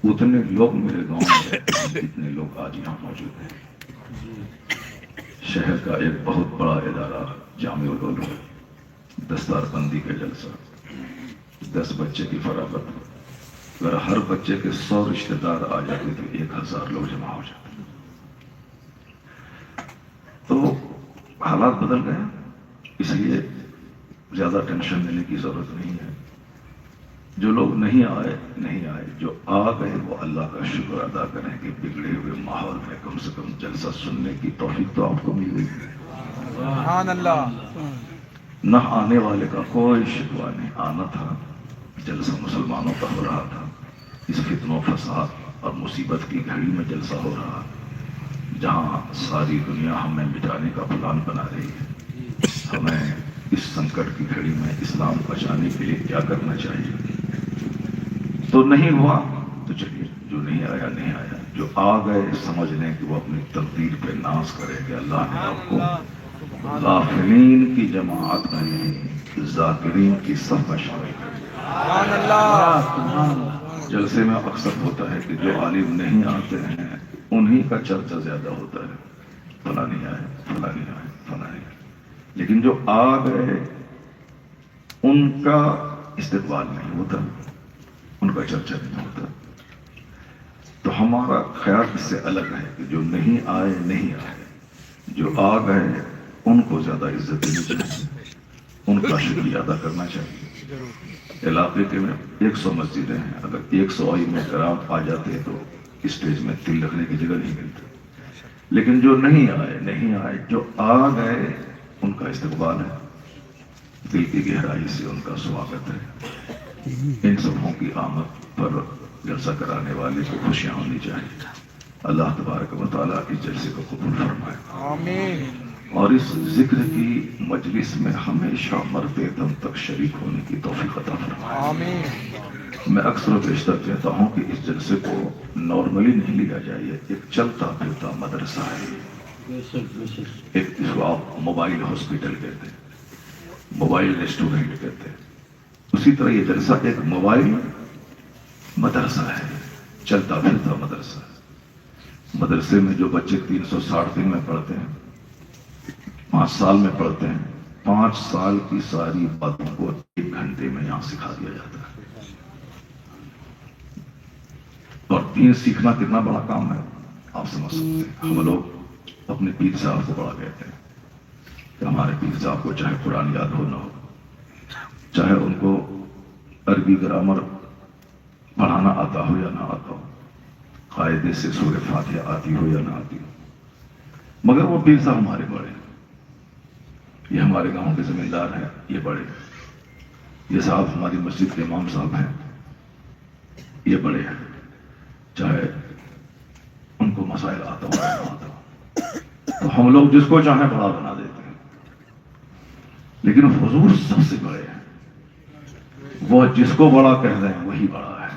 اتنے لوگ میرے گاؤں میں اتنے لوگ آج یہاں موجود ہیں. شہر کا ایک بہت بڑا ادارہ جامع العلوم، دستار بندی کا جلسہ، 10 بچے کی فراغت. اگر ہر بچے کے 100 رشتہ دار آ جاتے تو 1000 لوگ جمع ہو جاتے. تو حالات بدل گئے، اس لیے زیادہ ٹینشن لینے کی ضرورت نہیں ہے. جو لوگ نہیں آئے، جو آ گئے وہ اللہ کا شکر ادا کریں کہ بگڑے ہوئے ماحول میں کم سے کم جلسہ سننے کی توفیق تو آپ کو مل گئی. سبحان اللہ. نہ آنے والے کا کوئی شکوہ نہیں، آنا تھا. جلسہ مسلمانوں کا ہو رہا تھا. اس فتنہ و فساد اور مصیبت کی گھڑی میں جلسہ ہو رہا، جہاں ساری دنیا ہمیں مٹانے کا پلان بنا رہی ہے. ہمیں اس سنکٹ کی گھڑی میں اسلام بچانے کے لیے کیا کرنا چاہیے؟ تو نہیں ہوا تو چلیے، جو نہیں آیا. جو آ گئے سمجھ لیں کہ وہ اپنی تقدیر پہ ناز کرے کہ اللہ نے آپ کو غافلین کی جماعت میں نہیں، ذاکرین کی صف میں شامل کر دیا. سبحان اللہ. جلسے میں اکثر ہوتا ہے کہ جو عالم نہیں آتے ہیں انہی کا چرچا زیادہ ہوتا ہے، فلاں نہیں آئے، فلاں نہیں آئے، فلاں نہیں آئے. لیکن جو آ گئے ان کا استقبال نہیں ہوتا، ان کا چرچا نہیں ہوتا. تو ہمارا خیال اس سے الگ ہے کہ جو نہیں آئے، جو آ گئے ان کو زیادہ عزت دینی چاہیے، ان کا شکریہ ادا کرنا چاہیے. علاقے کے میں 100 مسجدیں ہیں، اگر 100 ائمہ کرام آ جاتے تو اسٹیج میں تل رکھنے کی جگہ نہیں ملتی. لیکن جو نہیں آئے، جو آ گئے ان کا استقبال ہے، دل کی گہرائی سے ان کا سواگت ہے. ان سبوں کی آمد پر جلسہ کرانے والے کو خوشیاں ہونی چاہیے. اللہ تبارک و تعالیٰ اس جلسے کو قبول فرمائے آمین. اور اس ذکر کی مجلس میں ہمیشہ مرتے دم تک شریک ہونے کی توفیق عطا فرمائے. آمین. میں اکثر و بیشتر کہتا ہوں کہ اس جلسے کو نارملی نہیں لیا جائے، ایک چلتا پھرتا مدرسہ ہے. ایک اس کو آپ موبائل ہاسپٹل کہتے ہیں، موبائل ریسٹورنٹ کہتے ہیں. اسی طرح یہ جلسہ ایک موبائل مدرسہ ہے، چلتا پھرتا مدرسہ. مدرسے میں جو بچے 360 دن میں پڑھتے ہیں، 5 سال میں پڑھتے ہیں، 5 سال کی ساری باتوں کو 1 گھنٹے میں یہاں سکھا دیا جاتا ہے. اور دین سیکھنا کتنا بڑا کام ہے آپ سمجھ سکتے ہیں. ہم لوگ اپنے پیر صاحب کو بڑا کہتے ہیں کہ ہمارے پیر صاحب کو چاہے قرآن یاد ہو نہ ہو، چاہے ان کو عربی گرامر پڑھانا آتا ہو یا نہ آتا ہو، قاعدے سے سورہ فاتحہ آتی ہو یا نہ آتی ہو، مگر وہ پیر صاحب ہمارے بڑے ہیں. یہ ہمارے گاؤں کے زمیندار ہیں، یہ بڑے ہیں. یہ صاحب ہماری مسجد کے امام صاحب ہیں، یہ بڑے ہیں. چاہے ان کو مسائل آتا ہو یا نہ آتا ہو، تو ہم لوگ جس کو چاہیں بڑا بنا دیتے ہیں. لیکن حضور سب سے بڑے ہیں، وہ جس کو بڑا کہہ دیں وہی بڑا ہے.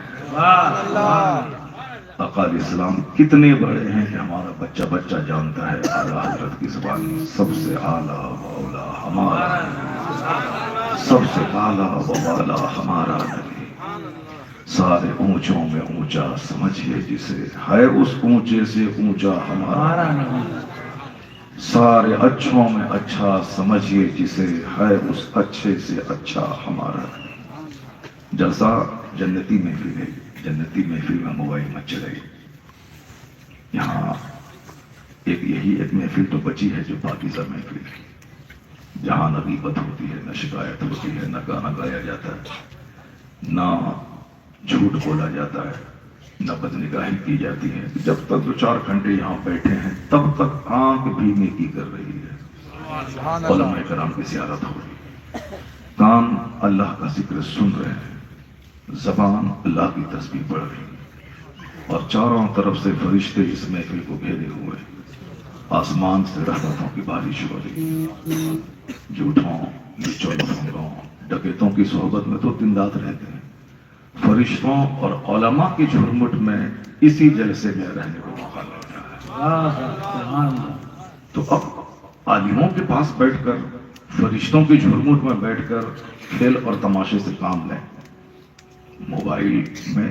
آقا علیہ السلام کتنے بڑے ہیں کہ ہمارا بچہ بچہ جانتا ہے. اعلیٰ حضرت کی زبان میں سب سے اعلیٰ و اولیٰ ہمارا، سب سے اعلیٰ و اولیٰ ہمارا نبی. سارے اونچوں میں اونچا سمجھیے جسے، ہے اس اونچے سے اونچا ہمارا نبی. سارے اچھوں میں اچھا سمجھیے جسے، ہے اس اچھے سے اچھا ہمارا. جلسہ جنتی محفل ہے، جنتی محفل میں موبائل مت چلے. یہاں ایک محفل تو بچی ہے جو پاکیزہ محفل ہے، جہاں نہ غیبت ہوتی ہے، نہ شکایت ہوتی ہے، نہ گانا گایا جاتا ہے، نہ جھوٹ بولا جاتا ہے، نہ بدنگاہی کی جاتی ہے. جب تک 2-4 گھنٹے یہاں بیٹھے ہیں تب تک آنکھ بھی نیکی کر رہی ہے، علماء کرام کی زیارت ہو رہی ہے، کان اللہ کا ذکر سن رہے ہیں، زبان اللہ کی تسبیح پڑھ رہی ہے، اور چاروں طرف سے فرشتے اس محفل کو گھیرے ہوئے. آسمان سے رحمتوں کی بارش ہو رہی. جھوٹوں، لچوں لفنگوں، ڈکیتوں کی صحبت میں تو دن رات رہتے ہیں. فرشتوں اور علماء کی جھرمٹ میں اسی جلسے میں رہنے کو موقع ملتا ہے. تو اب عالموں کے پاس بیٹھ کر، فرشتوں کی جھرمٹ میں بیٹھ کر کھیل اور تماشے سے کام لیں. موبائل میں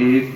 1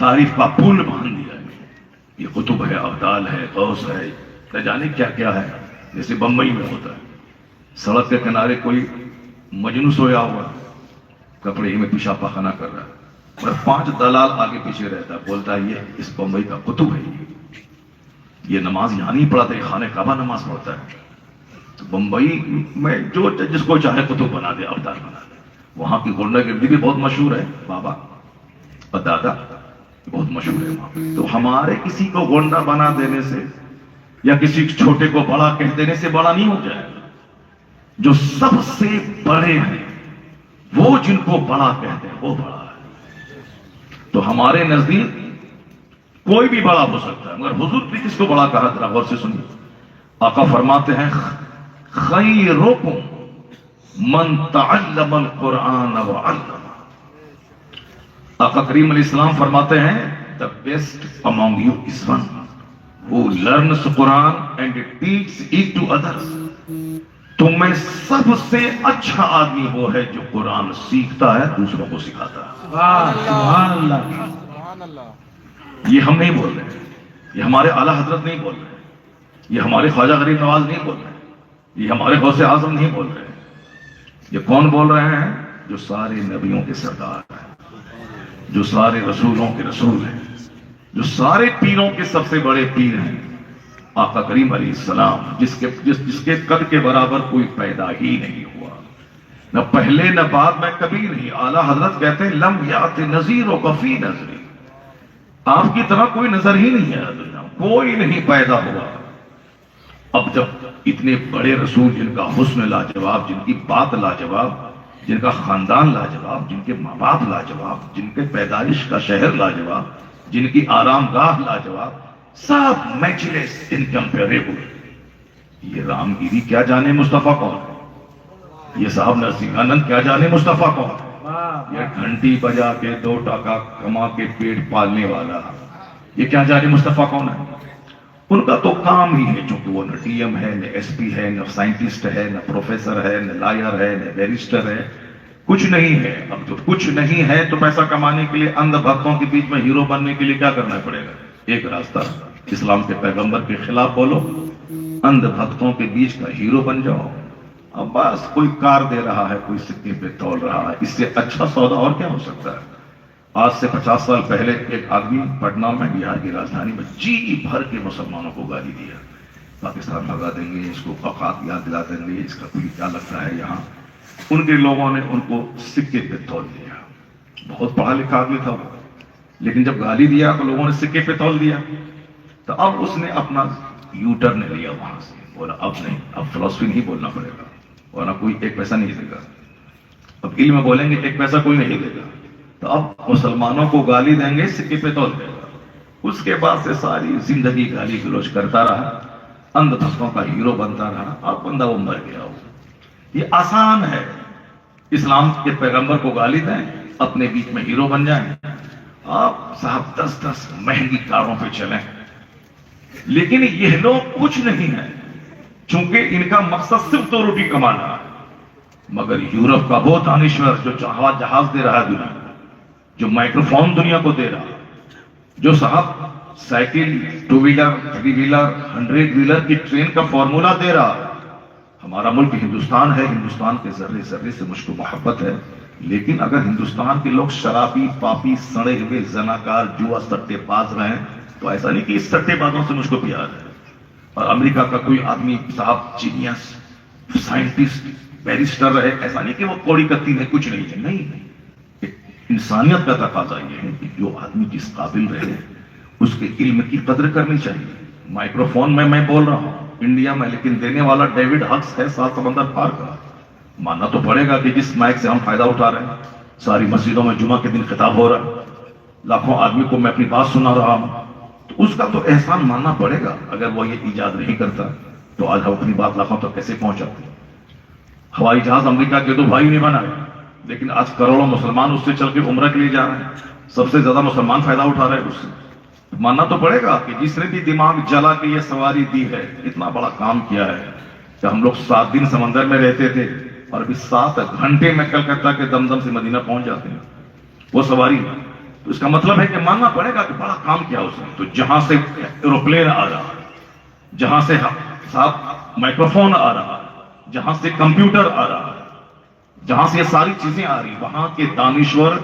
تعریف کا پل باندھ دیا ہے. یہ قطب ہے، ابدال ہے، غوث ہے، نہ جانے کیا کیا ہے. جیسے بمبئی میں ہوتا ہے، سڑک کے کنارے کوئی مجنون سویا ہوا، کپڑے ہی میں پیشاب پاخانہ کر رہا ہے، اور 5 دلال آگے پیچھے رہتا ہے، بولتا ہے یہ اس بمبئی کا قطب ہے. یہ نماز یہاں نہیں پڑھتا، یہ خانہ کعبہ نماز پڑھتا ہے. تو بمبئی میں جو جس کو چاہے قطب بنا دے، ابدال بنا دے. وہاں کی گنڈا گردی بھی بہت مشہور ہے، بابا اور دادا بہت مشہور ہے وہاں پہ. تو ہمارے کسی کو گنڈا بنا دینے سے یا کسی چھوٹے کو بڑا کہہ دینے سے بڑا نہیں ہو جائے گا. جو سب سے بڑے ہیں وہ جن کو بڑا کہتے ہیں وہ بڑا ہے. تو ہمارے نزدیک کوئی بھی بڑا ہو سکتا ہے، مگر حضور بھی کس کو بڑا کہا؟ ذرا غور سے سنیے. آقا فرماتے ہیں خیرکم من تعلم القرآن وعلم. آقا کریم علیہ السلام فرماتے ہیں the best among you is one who learns Quran and teaches it to others. تم میں سب سے اچھا آدمی وہ ہے جو قرآن سیکھتا ہے، دوسروں کو سکھاتا ہے. سبحان اللہ. سبحان اللہ. یہ ہم نہیں بول رہے ہیں، یہ ہمارے اعلیٰ حضرت نہیں بول رہے ہیں، یہ ہمارے خواجہ غریب نواز نہیں بول رہے ہیں، یہ ہمارے غوث اعظم نہیں بول رہے ہیں. یہ کون بول رہے ہیں؟ جو سارے نبیوں کے سردار ہیں، جو سارے رسولوں کے رسول ہیں، جو سارے پیروں کے سب سے بڑے پیر ہیں. آقا کریم علیہ السلام جس کے قد کے برابر کوئی پیدا ہی نہیں ہوا، نہ پہلے نہ بعد میں کبھی نہیں. اعلیٰ حضرت کہتے ہیں لم یات نذیر و کفی نظری. آپ کی طرح کوئی نظر ہی نہیں ہے دنیا میں، کوئی نہیں پیدا ہوا. اب جب اتنے بڑے رسول جن کا حسن لاجواب، جن کی بات لاجواب، جن کا خاندان لاجواب، جن کے ماں باپ لاجواب، جن کے پیدائش کا شہر لاجواب، جن کی آرام گاہ لاجواب، سب میچلیس انکمپیریبل. یہ رام گیری کیا جانے مصطفیٰ کون ہے؟ یہ صاحب نرسنگھانند کیا جانے مصطفیٰ کون ہے؟ یہ گھنٹی بجا کے 2 ٹکا کما کے پیٹ پالنے والا، یہ کیا جانے مصطفیٰ کون ہے؟ ان کا تو کام ہی ہے، چونکہ وہ نہ ٹی ایم ہے، نہ ایس پی ہے، نہ سائنٹسٹ ہے، نہ پروفیسر ہے، نہ لائر ہے، نہ بیرسٹر ہے، کچھ نہیں ہے. اب تو کچھ نہیں ہے تو پیسہ کمانے کے لیے اندھ بھکتوں کے بیچ میں ہیرو بننے کے لیے کیا کرنا پڑے گا؟ ایک راستہ، اسلام کے پیغمبر کے خلاف بولو، اندھ بھکتوں کے بیچ کا ہیرو بن جاؤ. اب بس کوئی کار دے رہا ہے، کوئی سکے پہ تول رہا ہے، اس سے اچھا سودا اور کیا ہو سکتا ہے؟ آج سے 50 سال پہلے ایک آدمی پٹنہ میں، بہار کی راجدھانی میں، جی بھر کے مسلمانوں کو گالی دیا. پاکستان بھگا دیں گے، اس کو اوقات یاد دلا دیں گے، اس کا کوئی کیا لگتا ہے یہاں. ان کے لوگوں نے ان کو سکے پہ تول دیا. بہت پڑھا لکھا آدمی تھا وہ، لیکن جب گالی دیا تو لوگوں نے سکے پہ تول دیا. تو اب اس نے اپنا یو ٹرن لیا وہاں سے، بولا اب نہیں، اب فلسفی نہیں بولنا پڑے گا، ورنہ کوئی 1 پیسہ نہیں دے گا. اب علم بولیں گے 1 پیسہ کوئی نہیں دے گا. تو اب مسلمانوں کو گالی دیں گے، سکے پہ تول دے گا. اس کے بعد سے ساری زندگی گالی گلوچ کرتا رہا، اندھ بھکتوں کا ہیرو بنتا رہا. اب بندہ وہ مر گیا. یہ آسان ہے، اسلام کے پیغمبر کو گالی دیں، اپنے بیچ میں ہیرو بن جائیں. آپ صاحب 10 مہنگی کاروں پہ چلیں، لیکن یہ لوگ کچھ نہیں ہیں، چونکہ ان کا مقصد صرف 2 روٹی کمانا ہے. مگر یورپ کا وہ دانشور جو جہاز دے رہا ہے دنیا کو، جو مائکروفون دنیا کو دے رہا، جو صاحب سائیکل، 2 ویلر، 3 ویلر، 100 ویلر کی ٹرین کا فارمولا دے رہا. ہمارا ملک ہندوستان ہے، ہندوستان کے ذرے ذرے سے مجھ کو محبت ہے. لیکن اگر ہندوستان کے لوگ شرابی، پاپی، سڑے ہوئے، زناکار، جوا سٹے باز رہے ہیں تو ایسا نہیں کہ اس سٹے بازوں سے مجھ کو پیار ہے. اور امریکہ کا کوئی آدمی صاحب جینیس، سائنٹسٹ، بیرسٹر رہے، ایسا نہیں کہ وہ کوڑی کتی ہے، کچھ نہیں ہے. نہیں، انسانیت کا تقاضا یہ ہے کہ جو آدمی جس قابل رہے اس کے علم کی قدر کرنی چاہیے. مائکروفون میں بول رہا ہوں انڈیا میں، لیکن دینے والا ڈیوڈ ہکس ہے 7 سمندر پار کا. ماننا تو پڑے گا کہ جس مائک سے ہم فائدہ اٹھا رہے ہیں، ساری مسجدوں میں جمعہ کے دن خطاب ہو رہا ہے، لاکھوں آدمی کو میں اپنی بات سنا رہا ہوں، تو اس کا تو احسان ماننا پڑے گا. اگر وہ یہ ایجاد نہیں کرتا تو آج ہم اپنی بات لاکھوں تک کیسے پہنچاتے؟ ہوائی جہاز امریکہ کے 2 بھائی نہیں بنا ہے، لیکن آج کروڑوں مسلمان اس سے چل کے عمرہ کے لیے جا رہے ہیں. سب سے زیادہ مسلمان فائدہ اٹھا رہے ہیں اس سے. ماننا تو پڑے گا کہ جس نے بھی دماغ جلا کے یہ سواری دی ہے، اتنا بڑا کام کیا ہے کہ ہم لوگ 7 دن سمندر میں رہتے تھے اور ابھی 7 گھنٹے میں کلکتہ کے دمدم سے مدینہ پہنچ جاتے ہیں. وہ سواری تو اس کا مطلب ہے کہ ماننا پڑے گا کہ بڑا کام کیا اس نے. تو جہاں سے ایروپلین آ رہا ہے، جہاں سے صاحب مائکروفون آ رہا ہے، جہاں سے کمپیوٹر آ رہا ہے، جہاں سے یہ ساری چیزیں آ رہی، وہاں کے دانشور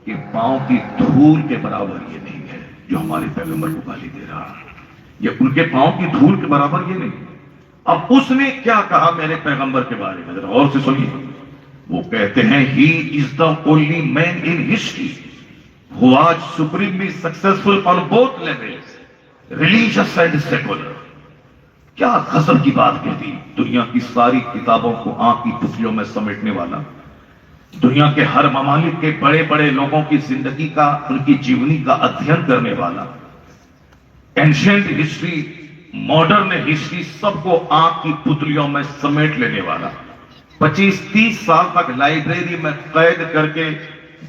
کے پاؤں کی دھول کے برابر یہ نہیں ہے جو ہمارے پیغمبر کو گالی دے رہا ہے. یہ ان کے پاؤں کی دھول کے برابر یہ نہیں. اب اس نے کیا کہا میرے پیغمبر کے بارے میں، ذرا غور سے سنیے. وہ کہتے ہیں he is the only man in history who was supremely successful on both levels, religious and secular. کیا غضب کی بات کہتی. دنیا کی ساری کتابوں کو آنکھ کی پتلیوں میں سمیٹنے والا، دنیا کے ہر ممالک کے بڑے بڑے لوگوں کی زندگی کا، ان کی جیونی کا ادھین کرنے والا، اینشینٹ ہسٹری، ماڈرن ہسٹری، سب کو آنکھ کی پتلیوں میں سمیٹ لینے والا، 25-30 سال تک لائبریری میں قید کر کے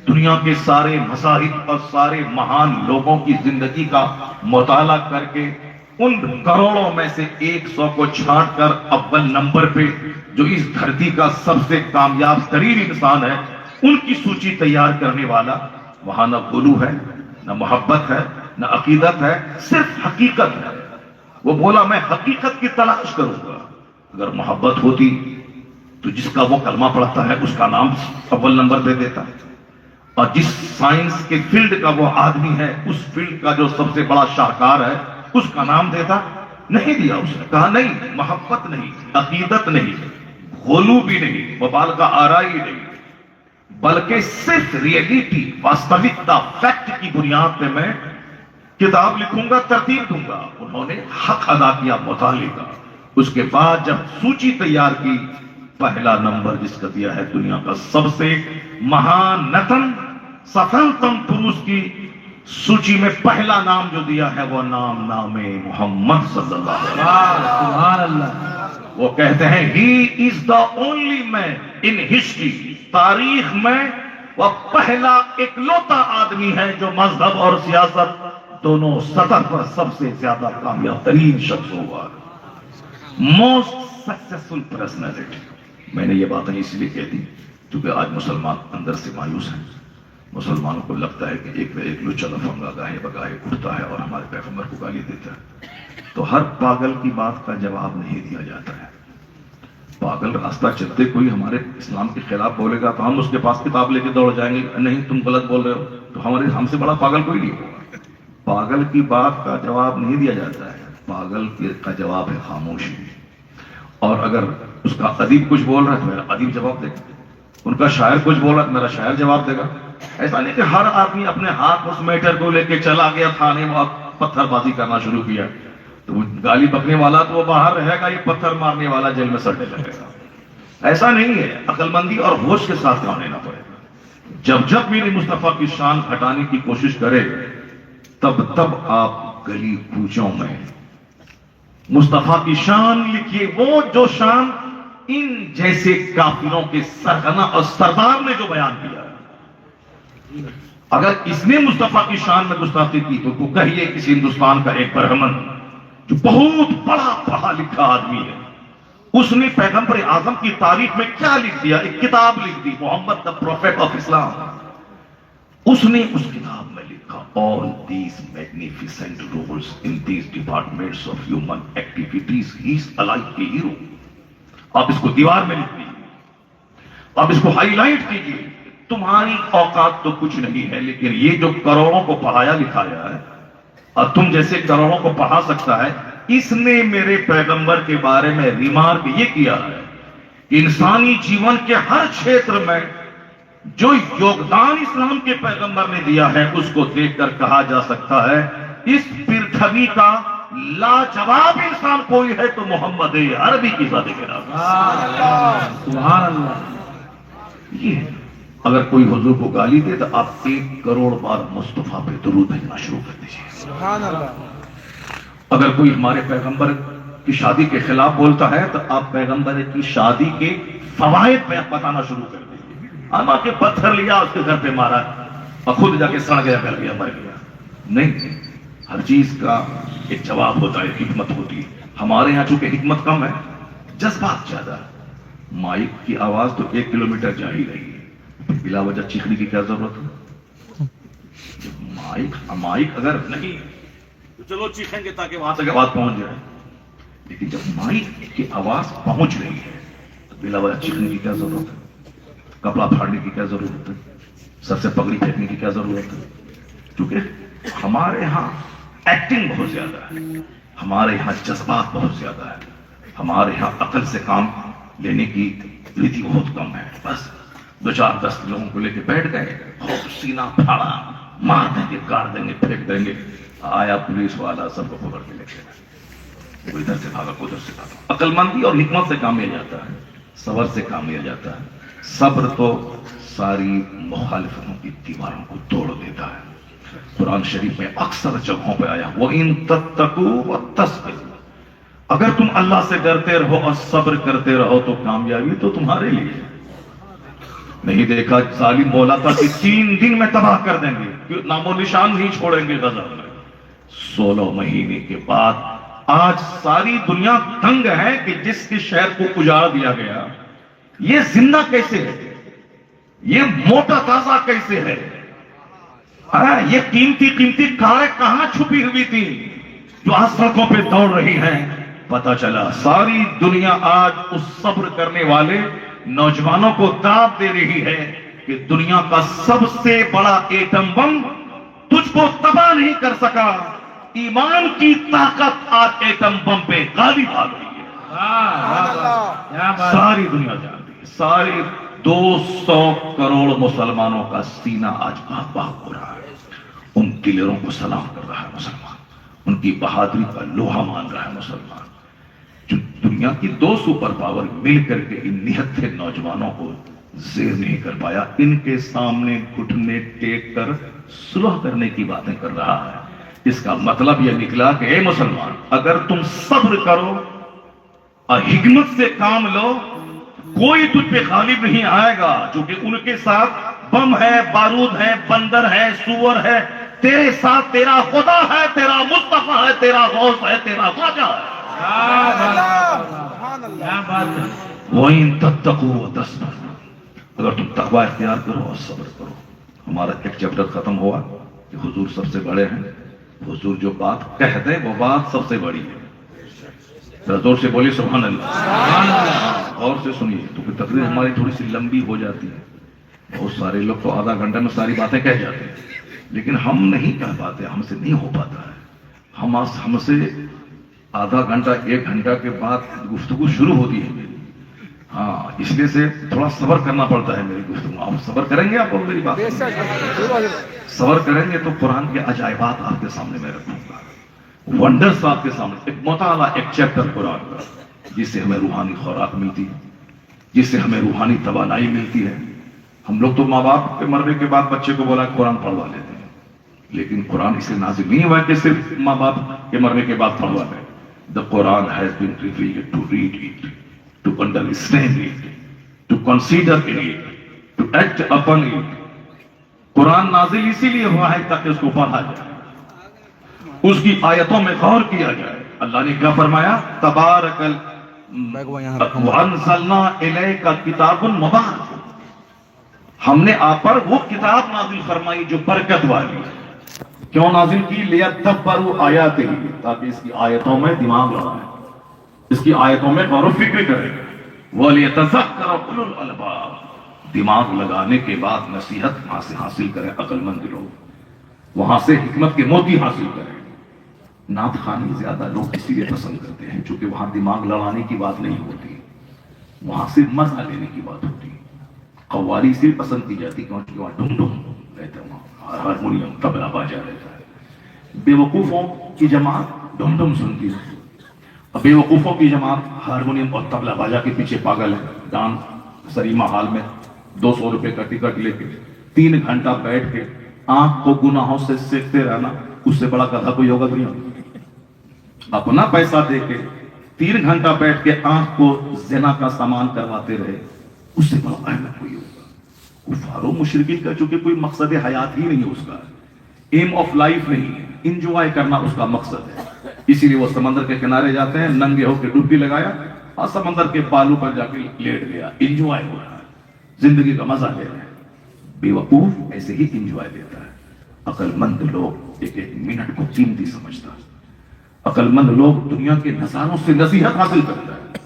دنیا کے سارے مذاہب اور سارے مہان لوگوں کی زندگی کا مطالعہ کر کے ان کروڑوں میں سے 100 کو چھانٹ کر اول نمبر پہ جو اس دھرتی کا سب سے کامیاب ترین انسان ہے ان کی سوچی تیار کرنے والا. وہاں نہ غلو ہے، نہ محبت ہے، نہ عقیدت ہے، صرف حقیقت ہے. وہ بولا میں حقیقت کی تلاش کروں گا. اگر محبت ہوتی تو جس کا وہ کلمہ پڑھتا ہے اس کا نام اول نمبر پہ دیتا ہے، اور جس سائنس کے فیلڈ کا وہ آدمی ہے اس فیلڈ کا جو سب سے بڑا شاہکار ہے اس کا نام دیتا. نہیں دیا. اس نے کہا نہیں، محبت نہیں، عقیدت نہیں، غلو بھی نہیں، مبالغہ آرائی نہیں، بلکہ صرف ریئلٹی، واستوکتا، فیکٹ کی بنیاد پہ میں کتاب لکھوں گا، ترتیب دوں گا. انہوں نے حق ادا کیا مطالعے کا. اس کے بعد جب سوچی تیار کی، پہلا نمبر جس کا دیا ہے دنیا کا سب سے مہانتم سفلتم پروس کی سوچی میں پہلا نام جو دیا ہے وہ نام محمد صلی اللہ علیہ وسلم. سبحان اللہ. وہ کہتے ہیں he is the only man in history، تاریخ میں وہ پہلا اکلوتا آدمی ہے جو مذہب اور سیاست دونوں سطح پر سب سے زیادہ کامیاب ترین شخص ہوا، موسٹ سکسیسفل پرسنالٹی. میں نے یہ باتیں اس لیے کہتی کیونکہ آج مسلمان اندر سے مایوس ہیں. مسلمانوں کو لگتا ہے کہ ایک نہ ایک لچا لفنگا گاہے بگاہے اٹھتا ہے اور ہمارے پیغمبر کو گالی دیتا ہے. تو ہر پاگل کی بات کا جواب نہیں دیا جاتا ہے. پاگل راستہ چلتے کوئی ہمارے اسلام کے خلاف بولے گا تو ہم اس کے پاس کتاب لے کے دوڑ جائیں گے، نہیں تم غلط بول رہے ہو. تو ہم سے بڑا پاگل کوئی نہیں ہوگا. پاگل کی بات کا جواب نہیں دیا جاتا ہے. پاگل کا جواب ہے خاموشی. اور اگر اس کا ادیب کچھ بول رہا ہے تو میرا ادیب جواب دے گا، ان کا شاعر کچھ بول رہا ہے تو میرا شاعر جواب دے گا. ایسا نہیں کہ ہر آدمی اپنے ہاتھ اس میٹر کو لے کے چلا گیا تھانے میں پتھر بازی کرنا شروع کیا. تو وہ گالی بکنے والا تو وہ باہر رہے گا، یہ پتھر مارنے والا جیل میں سڑنے لگے گا. ایسا نہیں ہے. عقل مندی اور ہوش کے ساتھ کام لینا پڑے گا. جب میری مصطفیٰ کی شان ہٹانے کی کوشش کرے تب آپ گلی کوچوں میں مصطفیٰ کی شان لکھیے، وہ جو شان ان جیسے کافروں کے سرغنہ اور سردار نے جو بیان کیا ہے. اگر اس نے مصطفیٰ کی شان میں گستاخی کی تو کہیے کسی ہندوستان کا ایک برہمن جو بہت بڑا پڑھا لکھا آدمی ہے، اس نے پیغمبر اعظم کی تاریخ میں کیا لکھ دیا؟ ایک کتاب لکھ دی، محمد دا پروفیٹ آف اسلام. اس نے اس کتاب میں لکھا all these magnificent roles in these departments of human activities, he is like a hero. آپ اس کو دیوار میں لکھ دیجیے، آپ اس کو ہائی لائٹ کیجیے. تمہاری اوقات تو کچھ نہیں ہے، لیکن یہ جو کروڑوں کو پڑھایا لکھایا ہے اور تم جیسے کروڑوں کو پڑھا سکتا ہے، اس نے میرے پیغمبر کے بارے میں ریمارک یہ کیا ہے کہ انسانی جیون کے ہر چھیتر میں جو یوگدان اسلام کے پیغمبر نے دیا ہے اس کو دیکھ کر کہا جا سکتا ہے اس پرتھوی کا لاجواب انسان کوئی ہے تو محمد عربی کی ذات کے نام. سبحان اللہ. یہ اگر کوئی حضور کو گالی دے تو آپ 1 کروڑ بار مصطفیٰ پہ درود بھیجنا شروع کر دیجیے. سبحان اللہ. اگر کوئی ہمارے پیغمبر کی شادی کے خلاف بولتا ہے تو آپ پیغمبر کی شادی کے فوائد پہ بتانا شروع کر دیجیے. اما کے پتھر لیا اس کے گھر پہ مارا اور خود جا کے سڑ گیا، گل گیا، مر گیا. نہیں، ہر چیز کا ایک جواب ہوتا ہے، حکمت ہوتی ہے. ہمارے یہاں چونکہ حکمت کم ہے، جذبات زیادہ ہے. مائک کی آواز تو 1 کلومیٹر جا ہی رہی ہے، بلا وجہ چیخنے کی کیا ضرورت ہے؟ مائک اگر نہیں تو چلو چیخیں گے تاکہ وہاں تک آواز پہنچ جائے، لیکن جب مائک کی آواز پہنچ رہی ہے تو بلا وجہ چیخنے کی کیا ضرورت ہے، کپڑا پھاڑنے کی کیا ضرورت ہے، سر سے پگڑی پھینکنے کی کیا ضرورت ہے؟ کیونکہ ہمارے ہاں ایکٹنگ بہت زیادہ ہے، ہمارے یہاں جذبات بہت زیادہ ہے، ہمارے یہاں عقل سے کام لینے کی ریتی بہت کم ہے. بس 2-4-10 لوگوں کو لے کے بیٹھ گئے، خوب سینہ پھاڑا، مار دیں گے، کاٹ دیں گے، پھینک دیں گے. آیا پولیس والا سب کو پکڑ کے لے گیا، کوئی ادھر سے بھاگا کوئی ادھر سے بھاگا. عقل مندی اور حکمت سے کام لیا جاتا ہے، صبر سے کام لیا جاتا ہے. صبر تو ساری مخالفتوں کی دیواروں کو توڑ دیتا ہے. قرآن شریف میں اکثر جگہوں پہ آیا وَإِن تَتَّقُوا وَتَّصْبِرُوا، اگر تم اللہ سے ڈرتے رہو اور صبر کرتے رہو تو کامیابی تو تمہارے لیے. نہیں دیکھا ظالم مولا تھا کہ 3 دن میں تباہ کر دیں گے، نام و نشان نہیں چھوڑیں گے غزب میں. 16 مہینے کے بعد آج ساری دنیا دنگ ہے کہ جس کے شہر کو اجاڑ دیا گیا یہ زندہ کیسے ہے، یہ موٹا تازہ کیسے ہے، یہ قیمتی کاریں کہاں چھپی ہوئی تھی جو آج سڑکوں پہ دوڑ رہی ہیں. پتا چلا ساری دنیا آج اس صبر کرنے والے نوجوانوں کو داد دے رہی ہے کہ دنیا کا سب سے بڑا ایٹم بم تجھ کو تباہ نہیں کر سکا. ایمان کی طاقت آج ایٹم بم پہ غالب آ گئی ہے. ساری دنیا جانتی ہے، سارے 200 کروڑ مسلمانوں کا سینہ آج بھاگ بھاگ ہو رہا ہے. ان کلروں کو سلام کر رہا ہے مسلمان، ان کی بہادری کا لوہا مان رہا ہے مسلمان. جو دنیا کی 2 سپر پاور مل کر کے ان نہتھے نوجوانوں کو زیر نہیں کر پایا، ان کے سامنے گھٹنے ٹیک کر صلح کرنے کی باتیں کر رہا ہے. اس کا مطلب یہ نکلا کہ اے مسلمان، اگر تم صبر کرو اور حکمت سے کام لو کوئی تجھ پہ غالب نہیں آئے گا. چونکہ ان کے ساتھ بم ہے، بارود ہے، بندر ہے، سور ہے، تیرے ساتھ تیرا خدا ہے، تیرا مصطفیٰ ہے، تیرا غوث ہے، تیرا خواجہ ہے. وَإِن تَتَّقُوا وَتَصْبِرُوا، اگر تم تقوی اختیار کرو اور صبر کرو. ہمارا ایک چیپٹر ختم ہوا کہ حضور سب سے بڑے ہیں. حضور جو بات کہہ دیں وہ بات سب سے بڑی ہے. زور سے بولی سبحان اللہ. اور سے سنیے تو پھر تقریر ہماری تھوڑی سی لمبی ہو جاتی ہے. بہت سارے لوگ تو آدھا گھنٹہ میں ساری باتیں کہہ جاتے ہیں، لیکن ہم نہیں کہہ پاتے، ہم سے نہیں ہو پاتا ہے. ہم سے آدھا گھنٹہ 1 گھنٹہ کے بعد گفتگو شروع ہوتی ہے. ہاں اس لیے سے تھوڑا صبر کرنا پڑتا ہے میری گفتگو. آپ صبر کریں گے؟ آپ اور میری بات صبر کریں گے تو قرآن کے عجائبات آپ کے سامنے میں رکھوں گا، ونڈرز آپ کے سامنے. ایک مطالعہ، ایک چیپٹر قرآن کا جس سے ہمیں روحانی خوراک ملتی ہے، جس سے ہمیں روحانی توانائی ملتی ہے. ہم لوگ تو ماں باپ کے مرنے کے بعد بچے کو بولا قرآن پڑھوا لیتے ہیں، لیکن قرآن اس لیے نازل نہیں ہوا کہ صرف ماں باپ کے مرنے کے بعد پڑھوا لیں. The Quran has been revealed to read it, to understand it, to consider it, to act upon it. قرآن نازل اسی لیے ہوا ہے تاکہ اس کو پڑھا جائے، اس کی آیتوں میں غور کیا جائے. اللہ نے کیا فرمایا؟ تبارک وَأَنزَلْنَا إِلَيْكَ كِتَابٌ مُبَارَكٌ، ہم نے آپ پر وہ کتاب نازل فرمائی جو برکت والی ہے. کیوں نازل کی؟ لِيَدَّبَّرُوا آیَاتِهِ، تاکہ اس کی آیتوں میں دماغ لگائیں، اس کی آیتوں میں غور و فکر کریں. وَلِيَتَذَكَّرَ أُولُو الْأَلْبَابِ، دماغ لگانے کے بعد نصیحت وہاں سے حاصل کریں عقل مند لوگ، وہاں سے حکمت کے موتی حاصل کریں. نعت خوانی زیادہ لوگ اسی لیے پسند کرتے ہیں چونکہ وہاں دماغ لڑانے کی بات نہیں ہوتی، وہاں صرف مزہ لینے کی بات ہوتی. قوالی صرف پسند کی جاتی کیونکہ وہاں ڈھم ڈھم رہتا ہے، ہارمونیم طبلہ باجا رہتا ہے. بیوقوفوں کی جماعت ڈھم ڈھم سنتی ہے، اور بیوقوفوں کی جماعت ہارمونیم اور طبلہ باجا کے پیچھے پاگل ہے. ڈانس سریما ہال میں 200 روپے کا ٹکٹ لے کے 3 گھنٹہ بیٹھ کے آنکھ کو گناہوں سے سیکتے رہنا، اس سے بڑا گدھا کوئی ہوگا دنیا میں؟ اپنا پیسہ دے کے 3 گھنٹہ بیٹھ کے آنکھ کو زنا کا سامان کرواتے رہے، اس سے بڑا احمد کوئی ہوگا؟ کفار و مشرکین کا چونکہ کوئی مقصد حیات ہی نہیں، اس کا ایم آف لائف نہیں ہے، انجوائے کرنا اس کا مقصد ہے. اسی لیے وہ سمندر کے کنارے جاتے ہیں، ننگے ہو کے ڈبکی لگایا اور سمندر کے بالوں پر جا کے لیٹ گیا، انجوائے ہو رہا ہے، زندگی کا مزہ لے رہے ہیں. بیوقوف ایسے ہی انجوائے لیتا ہے. عقل مند لوگ ایک ایک منٹ کو قیمتی سمجھتا ہے. عقل مند لوگ دنیا کے نظاروں سے نصیحت حاصل کرتا ہے.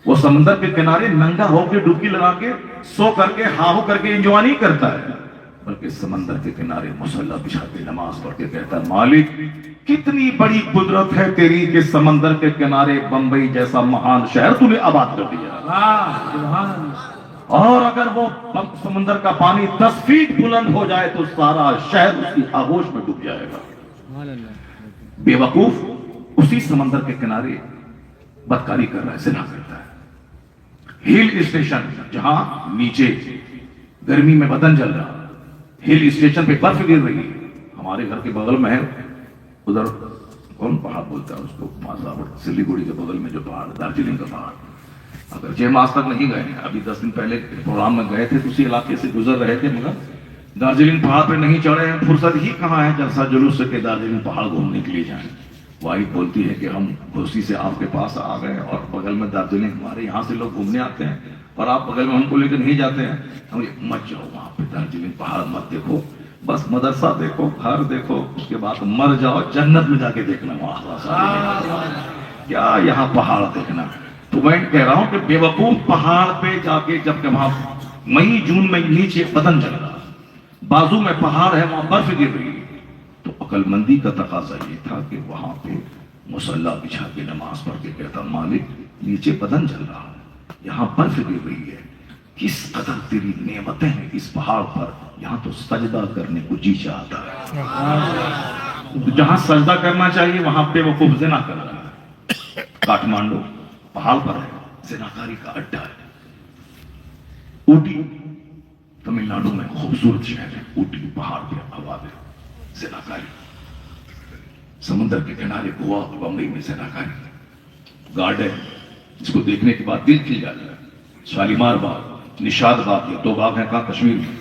وہ سمندر کے کنارے ننگا ہو کے ڈبکی لگا کے سو کر کے ہاہو کر کے انجوائے نہیں کرتا ہے، بلکہ سمندر کے کنارے مصلی بچھا کے نماز پڑھ کے کہتا ہے مالک کتنی بڑی قدرت ہے تیری کہ سمندر کے کنارے بمبئی جیسا مہان شہر تو نے آباد کر دیا. سبحان اللہ. اور اگر وہ سمندر کا پانی 10 فیٹ بلند ہو جائے تو سارا شہر اس کی آغوش میں ڈوب جائے گا. سبحان اللہ. بے وقوف اسی سمندر کے کنارے بدکاری کر رہا ہے، زنا کرتا ہے. ہل اسٹیشن جہاں نیچے گرمی میں بدن جل رہا، ہل اسٹیشن پہ برف گر رہی ہے. ہمارے گھر کے بغل میں ہے ادھر کون پہاڑ بولتا ہے اس کو، سلیگوڑی کے بغل میں جو پہاڑ، دارجلنگ کا پہاڑ. اگرچہ ہم آج تک نہیں گئے ہیں، ابھی 10 دن پہلے پروگرام میں گئے تھے تو اسی علاقے سے گزر رہے تھے، مگر دارجلنگ پہاڑ پہ نہیں چڑھے ہیں. فرصت ہی کہاں ہے جلسہ جلوس سے کہ دارجلنگ پہاڑ گھومنے کے لیے جائیں. وائف بولتی ہے کہ ہم گھوسی سے آپ کے پاس آ گئے اور بغل میں دارجلنگ، ہمارے یہاں سے لوگ گھومنے آتے ہیں اور آپ بغل میں ہم کو لے کے نہیں جاتے ہیں. ہم مت جاؤ وہاں پہ، دارجلنگ پہاڑ مت دیکھو، بس مدرسہ دیکھو، گھر دیکھو، اس کے بعد مر جاؤ جنت میں جا کے دیکھنا وہاں. کیا یہاں پہاڑ دیکھنا. تو میں کہہ رہا ہوں کہ بے وقوف پہاڑ پہ جا کے جب کہ وہاں مئی جون میں نیچے بدن جل رہا، بازو میں پہاڑ ہے، وہاں برف گر رہی ہے، تو عقل مندی کا تقاضا یہ تھا کہ وہاں پہ مصلی بچھا کے نماز پڑھ کے کہتا مالک نیچے بدن جل رہا ہے، یہاں برف گر رہی ہے، کس قدر تیری نعمتیں ہیں اس پہاڑ پر، یہاں تو سجدہ کرنے کو جی چاہتا ہے. جہاں سجدہ کرنا چاہیے وہاں پہ وقوف زنا کر رہا ہے. کاٹمانڈو پہاڑ پر ہے، زناکاری کا اڈا ہے. اوٹی تمل ناڈو میں خوبصورت شہر ہے، اوٹی پہاڑ پہ آباد ہے، زناکاری. سمندر کے کنارے گوا بمبئی میں زناکاری. گارڈن جس کو دیکھنے کے بعد دل کھل جاتا ہے. شالیمار باغ، نشاد باغ، یہ 2 باغ ہیں کہاں کشمیر میں،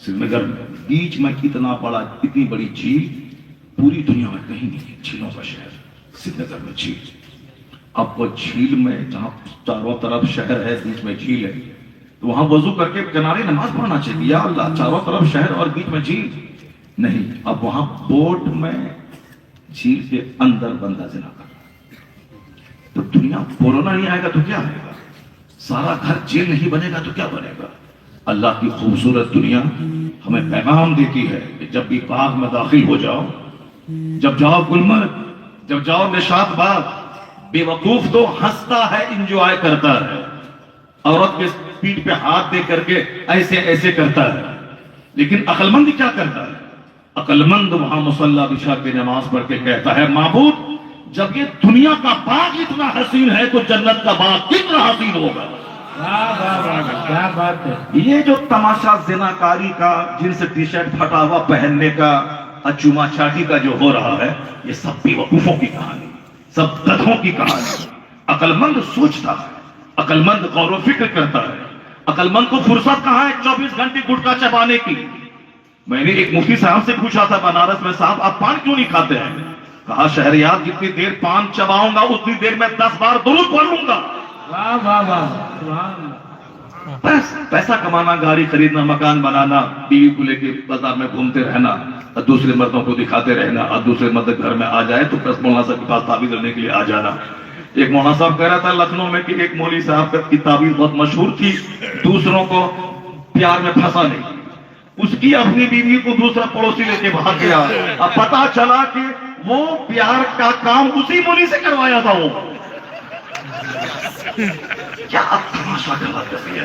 سری نگر میں. بیچ میں اتنا بڑا، اتنی بڑی جھیل پوری دنیا میں کہیں نہیں. جھیلوں کا شہر سری نگر میں جھیل. اب وہ جھیل میں جہاں چاروں طرف شہر ہے بیچ میں جھیل ہے، تو وہاں وضو کر کے کنارے نماز پڑھنا چاہیے. یا اللہ چاروں طرف شہر اور بیچ میں جھیل نہیں. اب وہاں بوٹ میں جھیل کے اندر بندہ زنا کر رہا ہے. تو دنیا کورونا نہیں آئے گا تو کیا آئے گا؟ سارا گھر جیل نہیں بنے گا تو کیا بنے گا؟ اللہ کی خوبصورت دنیا ہمیں پیغام دیتی ہے کہ جب بھی باغ میں داخل ہو جاؤ، جب جاؤ گلمرگ، جب جاؤ نشاط باغ، بے وقوف تو ہنستا ہے، انجوائے کرتا ہے، عورت کے پیٹھ پہ ہاتھ دے کر کے ایسے ایسے کرتا ہے. لیکن عقل مند کیا کرتا ہے؟ عقل مند وہاں مصلی بچھا کے نماز پڑھ کے کہتا ہے معبود جب یہ دنیا کا باغ اتنا حسین ہے تو جنت کا باغ کتنا حسین ہوگا. کیا بات ہے. یہ جو تماشا زناکاری کا، جن سے ٹی شرٹ پھٹا ہوا پہننے کا، اچوما چاٹی کا جو ہو رہا ہے، یہ سب بے وقوفوں کی کہانی، سب گدھوں کی کہانی. عقل مند سوچتا ہے، عقل مند غور و فکر کرتا ہے. عقل مند کو فرصت کہاں ہے 24 گھنٹے گٹکا چبانے کی. میں نے ایک مفتی صاحب سے پوچھا تھا بنارس میں، صاحب آپ پان کیوں نہیں کھاتے ہیں؟ کہا شہریار جتنی دیر پان چباؤں گا اتنی دیر میں 10 بار درود پڑھ لوں گا. واہ واہ واہ. سبحان اللہ. بس پیسہ کمانا، گاڑی خریدنا، مکان بنانا، بیوی کو لے کے بازار میں گھومتے رہنا اور دوسرے مردوں کو دکھاتے رہنا، اور دوسرے مرد گھر میں آ جائے تو بس مولانا صاحب کے پاس تعویذ لینے کے لیے آ جانا. ایک مولانا صاحب کہہ رہا تھا لکھنؤ میں کہ ایک مولوی صاحب کی تعویذ بہت مشہور تھی، دوسروں کو پیار میں پھنسا نہیں. اس کی اپنی بیوی کو دوسرا پڑوسی لے کے بھاگ گیا. اب پتا چلا کہ وہ پیار کا کام اسی مولوی سے کروایا تھا. وہ کیا تماشا کھڑا کر دیا.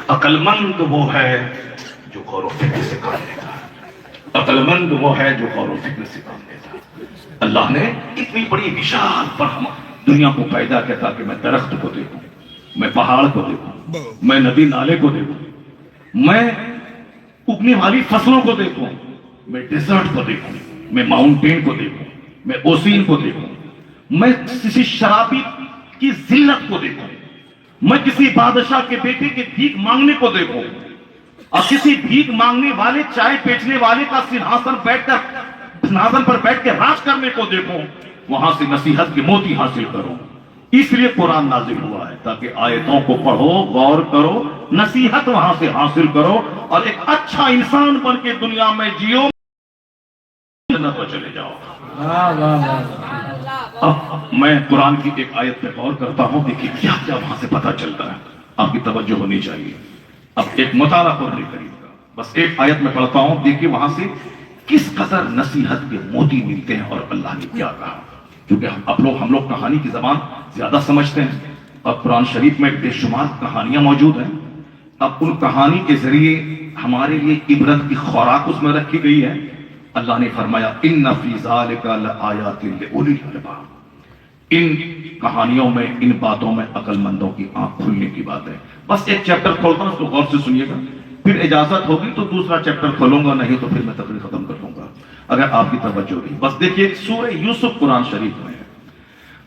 عقل مند وہ ہے جو غور و فکر سے کام لیتا ہے. عقل مند وہ ہے جو غور و فکر سے کام لیتا ہے. اللہ نے اتنی بڑی وشال پر دنیا کو پیدا کیا تاکہ میں درخت کو دیکھوں، میں پہاڑ کو دیکھوں، میں ندی نالے کو دیکھوں، میں اگنے والی فصلوں کو دیکھوں، میں ڈیزرٹ کو دیکھوں، میں ماؤنٹین کو دیکھوں، میں اوسین کو دیکھوں، میں کسی شرابی کی ذلت کو دیکھوں، میں کسی بادشاہ کے بیٹے کے بھیک مانگنے کو دیکھوں، اور کسی بھیک مانگنے والے، چائے بیچنے والے کا سنہاسن پر بیٹھ کے راج کرنے کو دیکھوں. وہاں سے نصیحت کے موتی حاصل کروں. اس لیے قرآن نازل ہوا ہے تاکہ آیتوں کو پڑھو، غور کرو، نصیحت وہاں سے حاصل کرو اور ایک اچھا انسان بن کے دنیا میں جیو. جنت میں چلے جاؤ. واہ واہ واہ. اب میں قرآن کی ایک آیت پہ غور کرتا ہوں. دیکھیے کیا کیا وہاں سے پتہ چلتا ہے. آپ کی توجہ ہونی چاہیے. اب ایک مطالعہ قرآن کریم کا بس ایک آیت میں پڑھتا ہوں. دیکھیے وہاں سے کس قدر نصیحت کے موتی ملتے ہیں اور اللہ نے کیا کہا. کیونکہ ہم لوگ کہانی کی زبان زیادہ سمجھتے ہیں اور قرآن شریف میں بے شمار کہانیاں موجود ہیں. اب ان کہانی کے ذریعے ہمارے لیے عبرت کی خوراک اس میں رکھی گئی ہے. اللہ نے فرمایا ان فی ذالک لآیات لأولی الالباب. ان کہانیوں میں ان باتوں میں عقل مندوں کی آنکھ کھلنے کی بات ہے. بس ایک چیپٹر کھولتا ہوں اس کو غور سے سنیے گا. پھر اجازت ہوگی تو دوسرا چیپٹر کھولوں گا, نہیں تو پھر میں تقریر ختم کر دوں گا اگر آپ کی توجہ ہوگی. بس دیکھیے سورہ یوسف قرآن شریف میں ہے.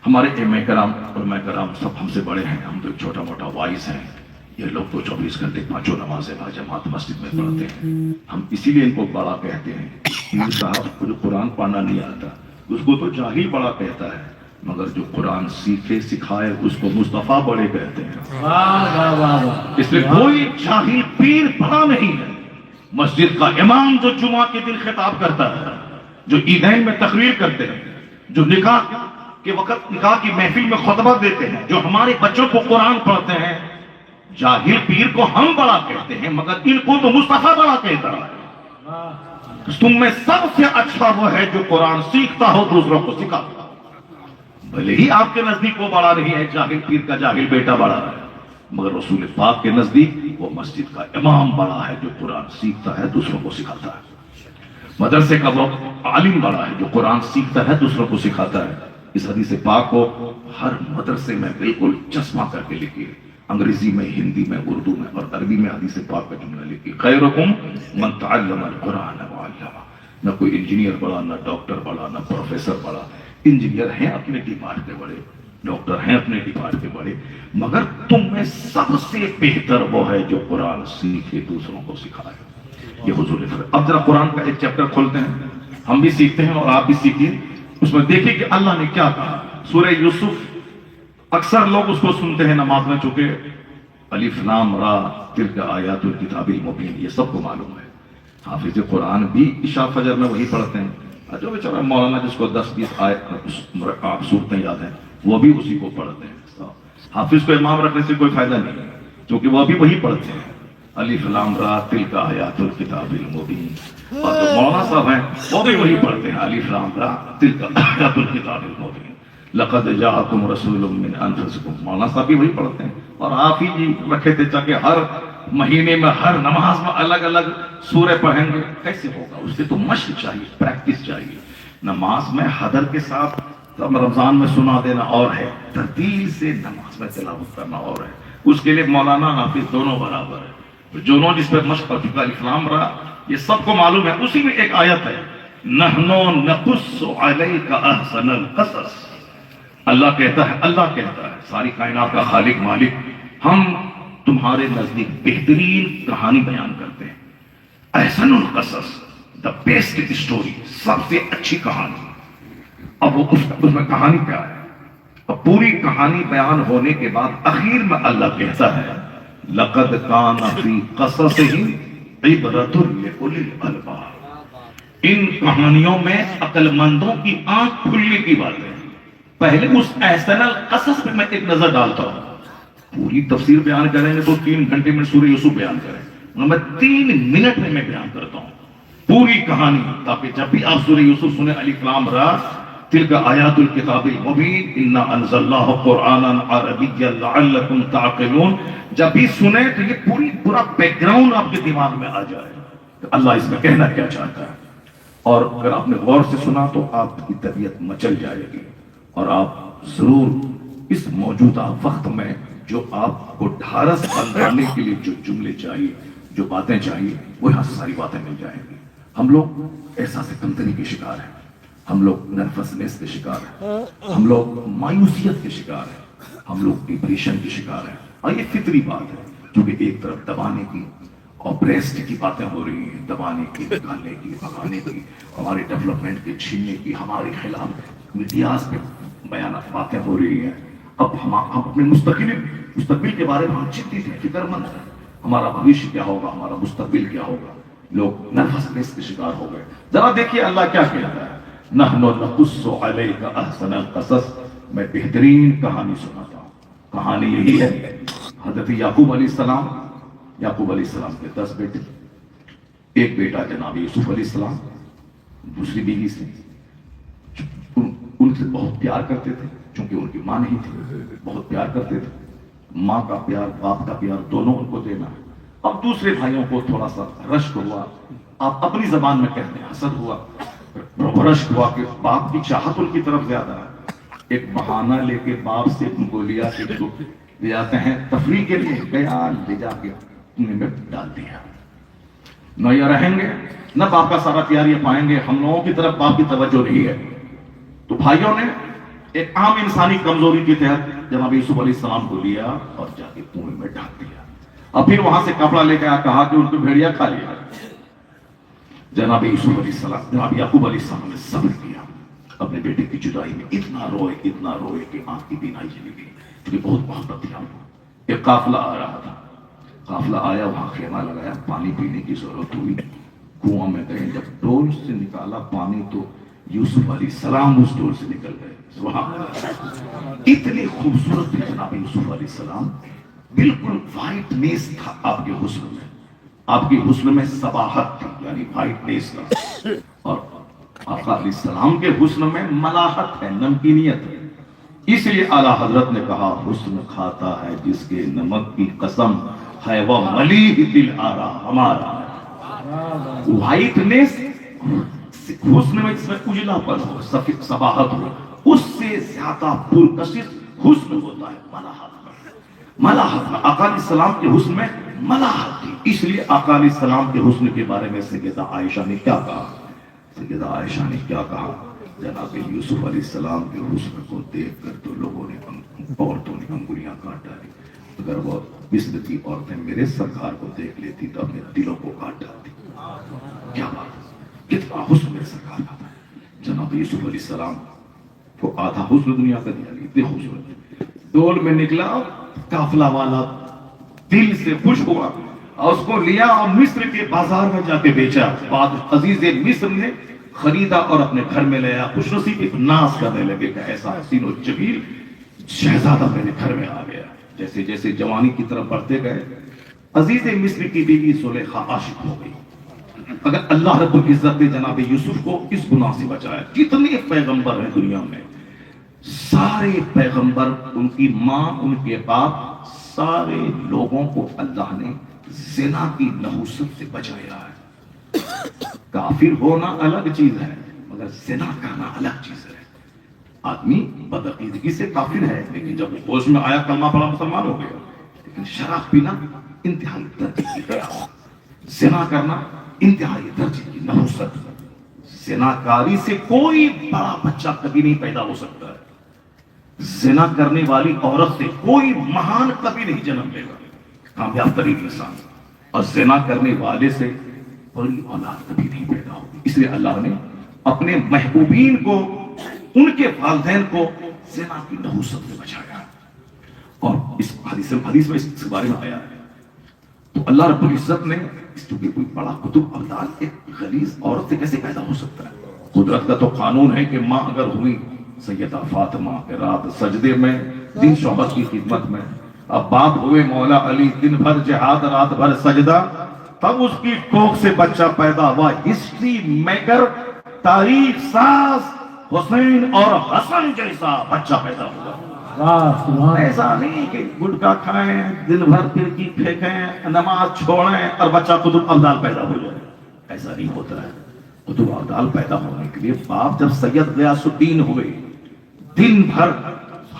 ہمارے علماء کرام علماء کرام سب ہم سے بڑے ہیں. ہم تو ایک چھوٹا موٹا وائس ہیں. یہ لوگ تو 24 گھنٹے پانچوں نمازیں باجماعت مسجد میں پڑھتے ہیں. ہم اسی لیے ان کو بڑا کہتے ہیں. پیر صاحب کو جو قرآن پڑھنا نہیں آتا اس کو تو جاہل بڑا کہتا ہے, مگر جو قرآن سیکھے سکھائے اس کو مصطفیٰ بڑے کہتے ہیں. واہ واہ واہ واہ. اس لیے کوئی جاہل پیر بڑا نہیں ہے. مسجد کا امام جو جمعہ کے دن خطاب کرتا ہے, جو عیدین میں تقریر کرتے ہیں, جو نکاح کے وقت نکاح کی محفل میں خطبہ دیتے ہیں, جو ہمارے بچوں کو قرآن پڑھتے ہیں, جاہل پیر کو ہم بڑا کہتے ہیں مگر ان کو تو مصطفیٰ بڑا کہتا ہے. تم میں سب سے اچھا وہ ہے جو قرآن سیکھتا ہو دوسروں کو سکھاتا ہو. بھلے ہی آپ کے نزدیک وہ بڑا نہیں ہے, جاہل پیر کا جاہل بیٹا بڑا ہے, مگر رسول پاک کے نزدیک وہ مسجد کا امام بڑا ہے جو قرآن سیکھتا ہے دوسروں کو سکھاتا ہے. مدرسے کا وہ عالم بڑا ہے جو قرآن سیکھتا ہے دوسروں کو سکھاتا ہے. اس حدیث پاک کو ہر مدرسے میں بالکل چشمہ کر کے لکھیے, انگریزی میں, ہندی میں, اردو میں اور عربی میں حدیث پاک کا جملہ لکھیے, خیرکم من تعلم القرآن وعلمہ. نہ کوئی انجینئر بڑا, نہ ڈاکٹر بڑا, نہ پروفیسر بڑا. انجینئر ہیں اپنے ڈپارٹ کے بڑے, ڈاکٹر ہیں اپنے ڈپارٹ کے بڑے, مگر تم میں سب سے بہتر وہ ہے جو قرآن سیکھے دوسروں کو سکھائے. یہ حضور نے فرمایا. اب ذرا قرآن کا ایک چیپٹر کھولتے ہیں, ہم بھی سیکھتے ہیں اور آپ بھی سیکھیے. اس میں دیکھیں کہ اللہ نے کیا کہا. سورہ یوسف اکثر لوگ اس کو سنتے ہیں نماز میں, چونکہ الف لام را تلک آیات الکتاب المبین یہ سب کو معلوم ہے. حافظ قرآن بھی عشاء فجر میں وہی پڑھتے ہیں. جو بیچارہ مولانا جس کو 10-20 صورتیں یاد ہیں وہ بھی اسی کو پڑھتے ہیں. حافظ کو امام رکھنے سے کوئی فائدہ نہیں ہے کیونکہ وہ بھی وہی پڑھتے ہیں, الف لام را تلک آیات الکتاب المبین. اور جو مولانا صاحب ہیں وہ بھی وہی پڑھتے ہیں, الف لام را تلک آیات الکتاب المبین لقد جاءکم رسول من انفسکم. مولانا صاحب بھی وہی پڑھتے ہیں. اور آپ ہی جی رکھے تھے تاکہ ہر مہینے میں ہر نماز میں الگ الگ سورے پڑھیں گے, کیسے ہوگا؟ اس سے تو مشق چاہیے, پریکٹس چاہیے. نماز میں حدر کے ساتھ رمضان میں سنا دینا اور ہے, ترتیل سے نماز میں تلاوت کرنا اور ہے. اس کے لیے مولانا حافظ دونوں برابر ہے. جو لوگ جس پر مشق کر چکا الف لام را یہ سب کو معلوم ہے. اسی میں ایک آیت ہے, نحنو نقص علیک احسن القصص. اللہ کہتا ہے ساری کائنات کا خالق مالک, ہم تمہارے نزدیک بہترین کہانی بیان کرتے ہیں. احسن القصص, دا بیسٹ اسٹوری, سب سے اچھی کہانی. اب وہ اس میں کہانی کیا ہے؟ اب پوری کہانی بیان ہونے کے بعد اخیر میں اللہ کہتا ہے لقد کان فی قصصہم عبرۃ لأولی الالباب. ان کہانیوں میں عقل مندوں کی آنکھ کھلنے کی بات ہے. پہلے اس احسن القصص پہ میں ایک نظر ڈالتا ہوں. پوری تفسیر بیان کریں گے تو 3 گھنٹے میں سورہ یوسف بیان کریں, میں 3 منٹ میں بیان کرتا ہوں پوری کہانی, تاکہ جب بھی آپ سورہ یوسف سنیں الف لام را تلک آیات الکتاب المبین انا انزلناہ قرآنا عربیا لعلکم تعقلون, جب بھی سنیں تو یہ پورا بیک گراؤنڈ آپ کے دماغ میں آ جائے کہ اللہ اس میں کہنا کیا چاہتا ہے. اور اگر آپ نے غور سے سنا تو آپ کی طبیعت مچل جائے گی, اور آپ ضرور اس موجودہ وقت میں جو آپ کو ڈھارس بندھانے کے لیے جو جملے چاہیے, جو باتیں چاہیے, وہ یہاں سے ساری باتیں مل جائیں گی. ہم لوگ احساس کمتری کے شکار ہیں, ہم لوگ نرفسنس کے شکار ہیں, ہم لوگ مایوسیت کے شکار ہیں, ہم لوگ ڈپریشن کے شکار ہیں. اور یہ فطری بات ہے, کیونکہ ایک طرف دبانے کی اور بریسٹ کی باتیں ہو رہی ہیں, دبانے کی, نکالنے کی, بھگانے کی, ہمارے ڈیولپمنٹ کے چھیننے کی, ہمارے خلاف میڈیاز پہ بیانات باتیں ہو رہی ہیں. اب ہم اپنے مستقبل کے بارے میں ہم چنتت ہیں, فکر مند ہیں, ہمارا بھوشیہ کیا ہوگا, ہمارا مستقبل کیا ہوگا. لوگ نروسنس کے شکار ہو گئے. ذرا دیکھیے اللہ کیا کہتا ہے, نحن نقص علیک احسن القصص, میں بہترین کہانی سناتا ہوں. کہانی یہی ہے, حضرت یعقوب علیہ السلام, یعقوب علیہ السلام کے 10 بیٹے, ایک بیٹا جناب یوسف علیہ السلام, دوسری بیوی سے ان سے بہت پیار کرتے تھے, چونکہ ان کی ماں نہیں تھی, بہت پیار کرتے تھے. ماں کا پیار, باپ کا پیار, دونوں ان کو دینا ہے. اب دوسرے بھائیوں کو تھوڑا سا رشک ہوا, آپ اپنی زبان میں کہتے ہیں حسد ہوا, رشک ہوا کہ باپ کی چاہت ان کی طرف زیادہ ہے. ایک بہانہ لے کے باپ سے ان کو لیا کہ لے جاتے ہیں تفریح کے لیے, گیا لے جا کے انہیں میں ڈال دیا. نہ یہ رہیں گے نہ باپ کا سارا پیار یہ پائیں گے, ہم لوگوں کی طرف باپ کی توجہ نہیں ہے. تو بھائیوں نے ایک عام انسانی کمزوری کے تحت جناب یوسف علیہ السلام کو لیا اور جا کے کنویں میں ڈال دیا. اور پھر وہاں سے کپڑا لے کے کہا کہ ان کو بھیڑیا کھا لیا. جناب یوسف علیہ السلام, جناب یعقوب علیہ السلام نے صبر کیا. اپنے بیٹے کی جدائی میں اتنا روئے کہ آنکھ کی بینائی چلی گئی, کیونکہ بہت محبت تھی. ایک قافلہ آ رہا تھا, قافلہ آیا, وہاں خیمہ لگایا, پانی پینے کی ضرورت ہوئی, کنواں میں گئے. جب ڈول سے نکالا پانی تو یوسف علیہ السلام اس ڈول سے نکل گئے. سبحان اللہ, اتنے خوبصورت تھے جناب یوسف علیہ السلام, بالکل وائٹنیس تھا آپ کے حسن میں, آپ کے حسن میں صباحت تھی, یعنی وائٹنیس تھا. اور آقا علیہ السلام کے حسن میں ملاحت ہے, نمکینیت ہے. اس لیے اعلیٰ حضرت نے کہا, حسن کھاتا ہے جس کے نمک کی قسم ہے, وہ ملیح دل آرا ہمارا. وائٹنیس حسن میں جس میں اجلا پر ہو, صباحت ہو, اس سے زیادہ پرکشش حسن ہوتا ہے ملاحت. ملاحت, آقا علیہ السلام کے حسن میں ملاحت تھی. اس لیے آقا علیہ السلام کے حسن کے بارے میں سیدہ عائشہ نے کیا کہا, سیدہ عائشہ نے کیا کہا, جناب یوسف علیہ السلام کے حسن کو دیکھ کر تو لوگوں نے, عورتوں نے انگلیاں کاٹ ڈالی. اگر وہ مصر کی عورتیں میرے سرکار کو دیکھ لیتی تو اپنے دلوں کو کاٹ ڈالتی. کیا بات, کتنا حسن میرے سرکار کا تھا. جناب یوسف علیہ السلام کو آدھا حسن دنیا کا دیا, اتنے خوبصورت. ڈول میں نکلا, قافلہ والا دل سے خوش ہوا اور اس کو لیا اور مصر کے بازار میں جا کے بیچا. بعد عزیز مصر نے خریدا اور اپنے گھر میں لیا. خوش نصیب ایک ناز کرنے لگے کہ ایسا حسین و جمیل شہزادہ میرے گھر میں آ گیا. جیسے جیسے جوانی کی طرف بڑھتے گئے, عزیز مصر کی بیوی زلیخا عاشق ہو گئی. اگر اللہ رب العزت نے جناب یوسف کو اس گناہ سے بچایا, کتنے پیغمبر ہیں دنیا میں, سارے پیغمبر, ان کی ماں, ان کے باپ, سارے لوگوں کو اللہ نے زنا کی نحوست سے بچایا ہے. کافر ہونا الگ چیز ہے مگر زنا کرنا الگ چیز ہے. آدمی بدعقیدگی سے کافر ہے, لیکن جب ہوش میں آیا کلمہ پڑھا مسلمان ہو گیا. لیکن شراب پینا انتہائی درجے کی گیا, زنا کرنا انتہائی درجے کی نحوست. زنا کاری سے کوئی بڑا بچہ کبھی نہیں پیدا ہو سکتا ہے. زنا کرنے والی عورت سے کوئی مہان کبھی نہیں جنم لے گا, کامیاب ترین انسان. اور زنا کرنے والے سے بڑی اولاد کبھی نہیں پیدا ہوگی. اس لیے اللہ نے اپنے محبوبین کو, ان کے والدین کو زنا کی نحوست سے بچایا. اور اس حدیث میں اس کے بارے میں آیا ہے. تو اللہ رب العزت نے, چونکہ کوئی بڑا قطب ابدال ایک غلیظ عورت سے کیسے پیدا ہو سکتا ہے. قدرت کا تو قانون ہے کہ ماں اگر ہوئی سیدہ فاطمہ کے رات سجدے میں, دن شوہر کی خدمت میں, اب باپ ہوئے مولا علی, دن بھر جہاد رات بھر سجدہ, تب اس کی کوکھ سے بچہ پیدا ہوا. ہسٹری میکر, تاریخ ساز حسین اور حسن جیسا بچہ پیدا ہوا. ایسا نہیں کہ گٹکا کھائیں, دن بھر پھرکی پھینکیں, نماز چھوڑیں اور بچہ قطب ابدال پیدا ہو جائے. ایسا نہیں ہوتا ہے. قطب ابدال پیدا ہونے کے لیے باپ جب سید غیاث الدین ہوئے, دن بھر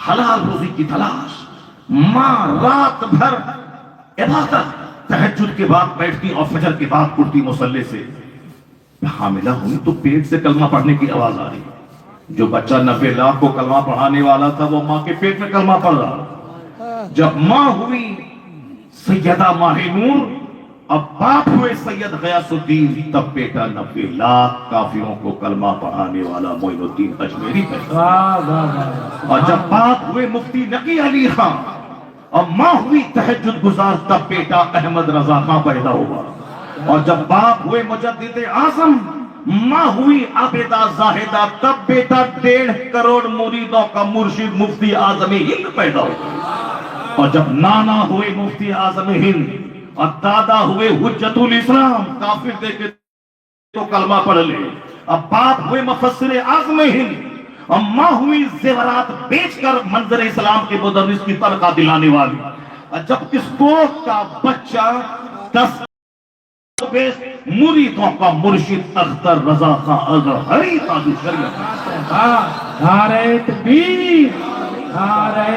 حلال روزی کی تلاش, ماں رات بھر عبادت, تہجد کے بعد بیٹھتی اور فجر کے بعد اٹھتی مصلی سے. حاملہ ہوئی تو پیٹ سے کلمہ پڑھنے کی آواز آ رہی. جو بچہ 90 لاکھ کو کلمہ پڑھانے والا تھا وہ ماں کے پیٹ میں کلمہ پڑھ رہا. جب ماں ہوئی سیدہ ماہ نور, اب باپ ہوئے سید غیاث الدین, تب بیٹا 90 لاکھ کافروں کو کلمہ پڑھانے والا معین الدین اجمیری پیدا. اور جب باپ ہوئے مفتی نقی علی خان اور ماں ہوئی تہجد گزار, تب بیٹا احمد رضا خان پیدا ہوا. اور جب باپ ہوئے مجدد اعظم، ماں ہوئی عابدہ زاہدہ، تب بیٹا 1.5 کروڑ مریدوں کا مرشد مفتی اعظم ہند پیدا ہوا۔ اور جب نانا ہوئے مفتی اعظم ہند اور دادا ہوئے حجت الاسلام، کافر دے کے تو کلمہ پڑھ لے، اب باپ ہوئے مفسر اعظم ہند، اور ماں ہوئی زیورات بیچ کر منظر اسلام کے مدرس کی ترقہ دلانے والی۔ اور جب کس کوک کا بچہ 10 مریدوں کا مرشد اختر رضا خان اظہری تاج شریعت، نعرہ تکبیر، نعرہ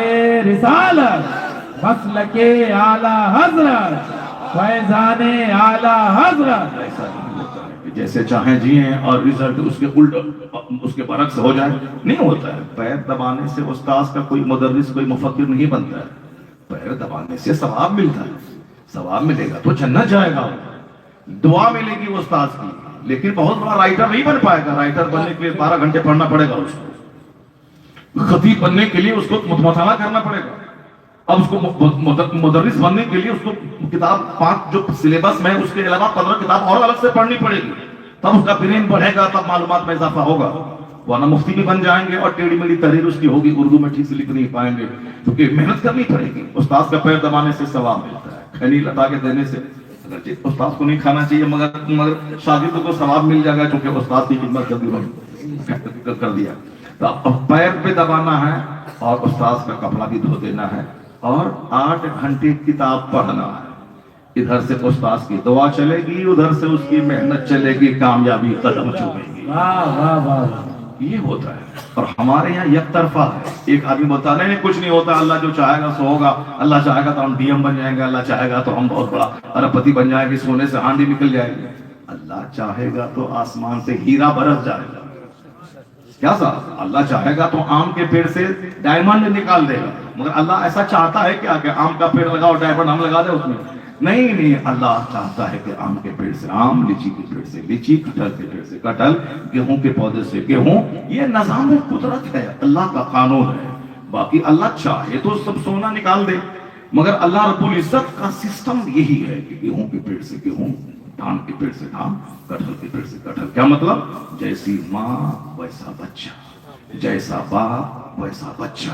رسالت، مسلک اعلی حضرت، فیضان اعلی حضرت۔ ایسا نہیں ہوتا ہے کہ جیسے چاہیں جیئیں اور رزلٹ اس کے الٹ اس کے برعکس ہو جائے، نہیں ہوتا ہے۔ پیر دبانے سے استاذ کا کوئی مدرس کوئی مفکر نہیں بنتا ہے، پیر دبانے سے ثواب ملتا ہے، ثواب ملے گا تو جنت جائے گا، دعا ملے گی استاذ کی، لیکن بہت بڑا رائٹر نہیں بن پائے گا۔ رائٹر بننے کے لیے 12 گھنٹے پڑھنا پڑے گا اس کو، خطیب بننے کے لیے اس کو مطالعہ کرنا پڑے گا، اب اس کو مدرس بننے کے لیے اس کو کتاب 5 جو سلیبس میں اس کے علاوہ 15 کتاب اور الگ سے پڑھنی پڑے گی، تب اس کا برین بڑھے گا، تب معلومات میں اضافہ ہوگا۔ ورنہ مفتی بھی بن جائیں گے اور ٹیڑھی میڑھی تحریر اس کی ہوگی، اردو میں ٹھیک سے لکھ نہیں پائیں گے، کیونکہ محنت کرنی پڑے گی۔ استاذ کا پیر دبانے سے ثواب ملتا ہے، کھنی لتا کے دینے سے، اگرچہ استاذ کو نہیں کھانا چاہیے مگر شاگردوں کو ثواب مل جائے گا، کیونکہ استاذ کی خدمت کر دیا۔ تو اب پیر پہ دبانا ہے اور استاذ کا کپڑا بھی دھو دینا ہے، اور 8 گھنٹے کتاب پڑھنا ہے۔ ادھر سے استاذ کی دعا چلے گی، ادھر سے اس کی محنت چلے گی، کامیابی قدم چومے گی۔ واہ واہ واہ، یہ ہوتا ہے۔ اور ہمارے یہاں یک طرفہ ہے، ایک آدمی بولتا ہے نہیں کچھ نہیں ہوتا، اللہ جو چاہے گا سو ہوگا، اللہ چاہے گا تو ہم ڈی ایم بن جائیں گے، اللہ چاہے گا تو ہم بہت بڑا ارب پتی بن جائیں گے، سونے سے ہانڈی نکل جائے گی۔ اللہ چاہے گا تو آسمان سے ہیرا برس جائے گا، کیا صاحب؟ اللہ چاہے گا تو آم کے پیڑ سے ڈائمنڈ نکال دے گا، مگر اللہ ایسا چاہتا ہے کیا کہ آم کا پیڑ لگاؤ ڈائمنڈ ہم لگا دیں اس میں؟ نہیں، اللہ چاہتا ہے کہ آم کے پیڑ سے آم، لیچی کے پیڑ سے لیچی، کٹہل کے پیڑ سے کٹہل، گیہوں کے پودے سے گیہوں۔ یہ نظام قدرت ہے، اللہ کا قانون ہے۔ باقی اللہ چاہے تو سب سونا نکال دے، مگر اللہ رب العزت کا سسٹم یہی ہے کہ گیہوں کے پیڑ سے گیہوں، دھان کے پیڑ سے دھان، کٹہل کے پیڑ سے کٹہل۔ کیا مطلب؟ جیسی ماں ویسا بچہ، جیسا باپ ویسا بچہ۔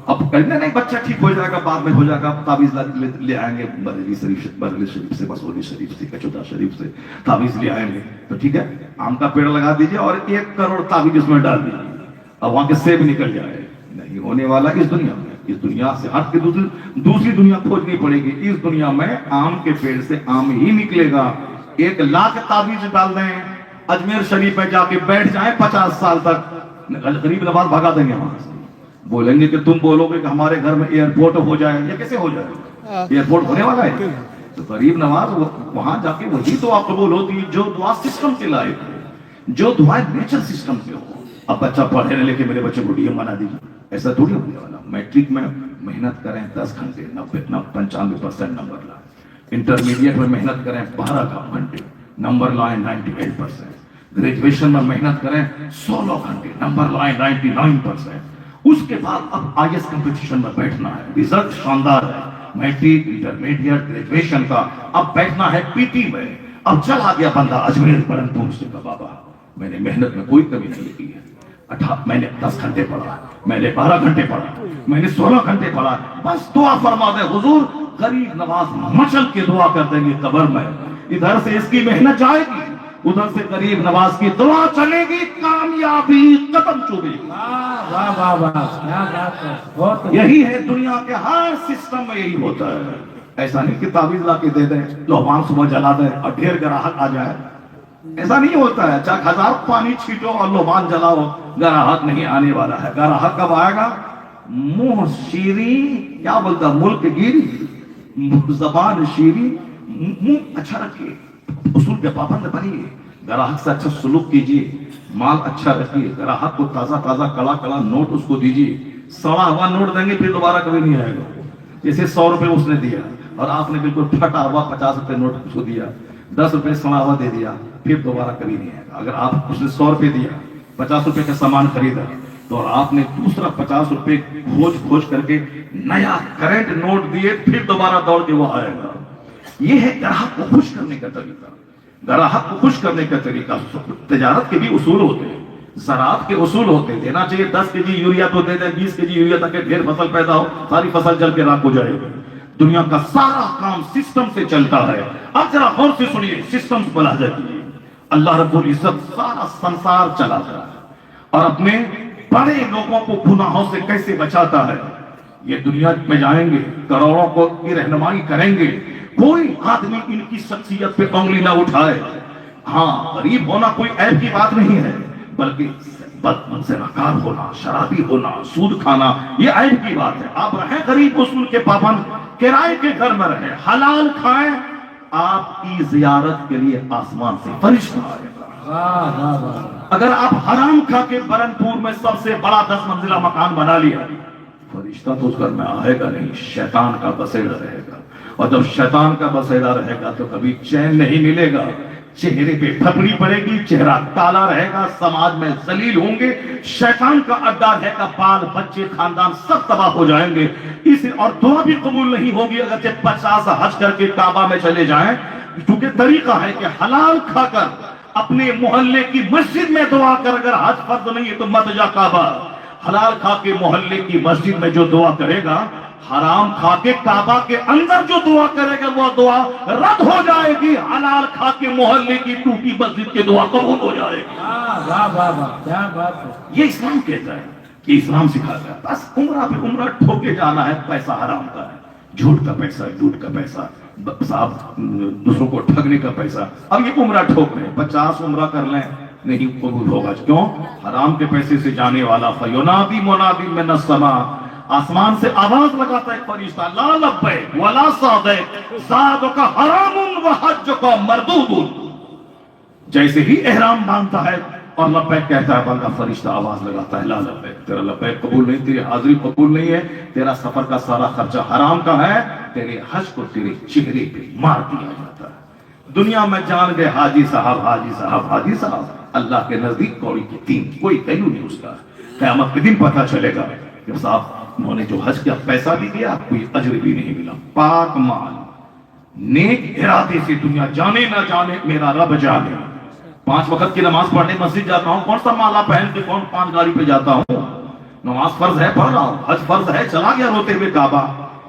اب کہنے نہیں بچہ ٹھیک ہو جائے گا، بعد میں ہو جائے گا، تعویذ لے آئیں گے بریلی شریف سے، مسوری شریف سے، کچوٹا شریف سے تعویذ لے آئیں گے، تو ٹھیک ہے آم کا پیڑ لگا دیجئے اور 1 کروڑ تعویذ اس میں ڈال دیجئے، اب وہاں کے سیب نکل جائے۔ نہیں ہونے والا اس دنیا میں، اس دنیا سے ہٹ کے دوسری دنیا کھوجنی پڑے گی۔ اس دنیا میں آم کے پیڑ سے آم ہی نکلے گا۔ 1 لاکھ تعویذ ڈال دیں، اجمیر شریف میں جا کے بیٹھ جائیں 50 سال تک، غریب نواز بھگا دیں گے وہاں سے۔ بولیں گے کہ تم بولو گے کہ ہمارے گھر میں ایئرپورٹ ہو جائے، یہ کیسے ہو جائے؟ ایئرپورٹ ہونے والا ہے؟ تو غریب نواز وہاں جا کے وہی دعا قبول ہوتی ہے جو دعا سسٹم کے لائق ہو، جو دعائیں نیچر سسٹم کے ہو۔ اب بچہ پڑھے لے کے میرے بچے کو ڈی ایم بنا دیجیے، ایسا تھوڑی ہونے والا۔ میٹرک میں محنت کریں 10 گھنٹے، 95% نمبر لائیں۔ انٹرمیڈیٹ میں محنت کریں 12 گھنٹے، نمبر لائیں 98%۔ گریجویشن میں محنت کریں 16 گھنٹے، نمبر لائیں 99%۔ اس کے بعد اب آئی ایس کمپٹیشن میں بیٹھنا ہے، ریزلٹ شاندار ہے، میٹرک، انٹرمیڈیٹ، گریجویشن کا، اب بیٹھنا ہے پی ٹی میں۔ اب چلا گیا بندہ اجمیر برنپور سے کہ بابا میں نے محنت میں کوئی کمی نہیں کی ہے، میں نے 10 گھنٹے پڑھا، میں نے 12 گھنٹے پڑھا، میں نے 16 گھنٹے پڑھا، بس دعا فرما دے حضور۔ غریب نواز مچل کے دعا کر دیں گے قبر میں، ادھر سے اس کی محنت جائے گی، ادھر سے غریب نواز کی دعا چلے گی، کامیابی قدم چومے گی۔ واہ واہ واہ، کیا بات ہے، بہت یہی ہے دنیا کے ہر سسٹم میں یہی ہوتا ہے۔ ایسا نہیں کہ تعویذ لا کے دے دیں، لوہان صبح جلا دیں اور ڈھیر گراہک آ جائے، ایسا نہیں ہوتا ہے۔ چاہے 1000 پانی چھیٹو اور لوہان جلاؤ، گراہک نہیں آنے والا ہے۔ گراہک کب آئے گا؟ منہ شیریں، کیا بولتا ملک گیری، زبان شیریں، منہ اچھا رکھیے، اصول کے پابند بنیے، گراہک سے اچھا سلوک کیجیے، مال اچھا رکھیے، گراہک کو تازہ تازہ کڑا کڑا نوٹ اس کو دیجیے۔ سڑا ہوا نوٹ دیں گے پھر دوبارہ کبھی نہیں آئے گا۔ جیسے 100 روپے اس نے دیا اور آپ نے بالکل پھٹا ہوا 50 روپے نوٹ اس کو دیا، 10 روپے سڑا ہوا دے دیا، پھر دوبارہ کبھی نہیں آئے گا۔ اگر آپ اس نے 100 روپے دیا، 50 روپے کا سامان خریدا، تو آپ نے دوسرا 50 روپے کھوج کر کے نیا کرنٹ نوٹ دیے، پھر دوبارہ دوڑ کے وہ آئے گا۔ یہ ہے گراہک کو خوش کرنے کا طریقہ. گراہک کو خوش کرنے کا طریقہ. تجارت کے بھی اصول ہوتے ہیں, زراعت کے اصول ہوتے ہیں. دینا چاہیے 10 کے جی یوریا تو دے دیں, 20 کے جی یوریا تک ڈھیر فصل پیدا ہو, ساری فصل جل کے راکھ ہو جائے گی. دنیا کا سارا کام سسٹم سے چلتا ہے. اب ذرا غور سے سنیے, سسٹم ملاحظہ کیجیے. اللہ رب العزت سارا سنسار چلاتا ہے اور اپنے بڑے لوگوں کو گناہوں سے کیسے بچاتا ہے. یہ دنیا میں جائیں گے, کروڑوں کو کی رہنمائی کریں گے, کوئی آدمی ان کی شخصیت پہ انگلی نہ اٹھائے. ہاں, غریب ہونا کوئی عیب کی بات نہیں ہے, بلکہ زناکار ہونا, شرابی ہونا, سود کھانا یہ عیب کی بات ہے. آپ رہیں غریب اصول کے پابند, کرائے کے گھر میں رہیں, حلال کھائیں, آپ کی زیارت کے لیے آسمان سے فرشتہ آئے گا. واہ واہ واہ. اگر آپ حرام کھا کے برنپور میں سب سے بڑا 10 منزلہ مکان بنا لیا, فرشتہ تو اس گھر میں آئے گا نہیں, شیطان کا بسیرا رہے گا. اور جب شیطان کا بسیرا رہے گا تو کبھی چین نہیں ملے گا, چہرے پہ پھپڑی پڑے گی, چہرہ کالا رہے گا, سماج میں ذلیل ہوں گے, شیطان کا اڈا رہے گا, بال بچے خاندان سب تباہ ہو جائیں گے. اور دعا بھی قبول نہیں ہوگی اگرچہ 50 حج کر کے کعبہ میں چلے جائیں, کیونکہ طریقہ ہے کہ حلال کھا کر اپنے محلے کی مسجد میں دعا کر, اگر حج فرض نہیں ہے تو مت جا کعبہ. حلال کھا کے محلے کی مسجد میں جو دعا کرے گا, حرام کھا کے کعبہ کے اندر جو دعا کرے گا وہ دعا رد ہو جائے گی. حلال کھا کے محلے کی ٹوٹی مسجد کی دعا قبول ہو جائے گی. واہ واہ واہ, کیا بات ہے. یہ اسلام کہتا ہے, یہ اسلام سکھاتا ہے. بس عمرہ پہ عمرہ ٹھوکے جانا ہے, پیسہ حرام کا ہے, جھوٹ کا پیسہ, جھوٹ کا پیسہ, صاحب دوسروں کو ٹھگنے کا پیسہ. اب یہ عمرہ ٹھوک رہے, 50 عمرہ کر لیں نہیں قبول ہوگا. کیوں؟ حرام کے پیسے سے جانے والا. فَيُنَادِي مُنَادٍ مِّنَ السَّمَاءِ, آسمان سے آواز لگاتا ہے فرشتہ, لا لبیک ولا صادق زادک حرام وحجک مردود. جیسے ہی احرام باندھتا ہے اور لبیک کہتا ہے بندہ, فرشتہ آواز لگاتا ہے, لا لبیک, تیرا لبیک قبول نہیں, تیری حاضری قبول نہیں ہے, تیرا سفر کا سارا خرچہ حرام کا ہے, تیرے حج کو تیرے چہرے پہ مار دیا جاتا ہے. دنیا میں جان گئے حاجی صاحب, حاجی صاحب, حاجی صاحب, اللہ کے نزدیک کوڑی کی 3, کوئی ویلیو نہیں اس کا. قیامت کے دن پتہ چلے گا کہ صاحب انہوں نے جو حج کیا پیسہ بھی دیا, کوئی اجر بھی نہیں ملا. پاک مال, نیک ارادے سے, دنیا جانے نہ جانے میرا رب جانے. 5 وقت کی نماز پڑھنے مسجد جاتا ہوں, کون سا مالا پہن کے کون 5 گاڑی پہ جاتا ہوں. نماز فرض ہے, پڑھ رہا ہوں, حج فرض ہے, چلا گیا روتے ہوئے کعبہ.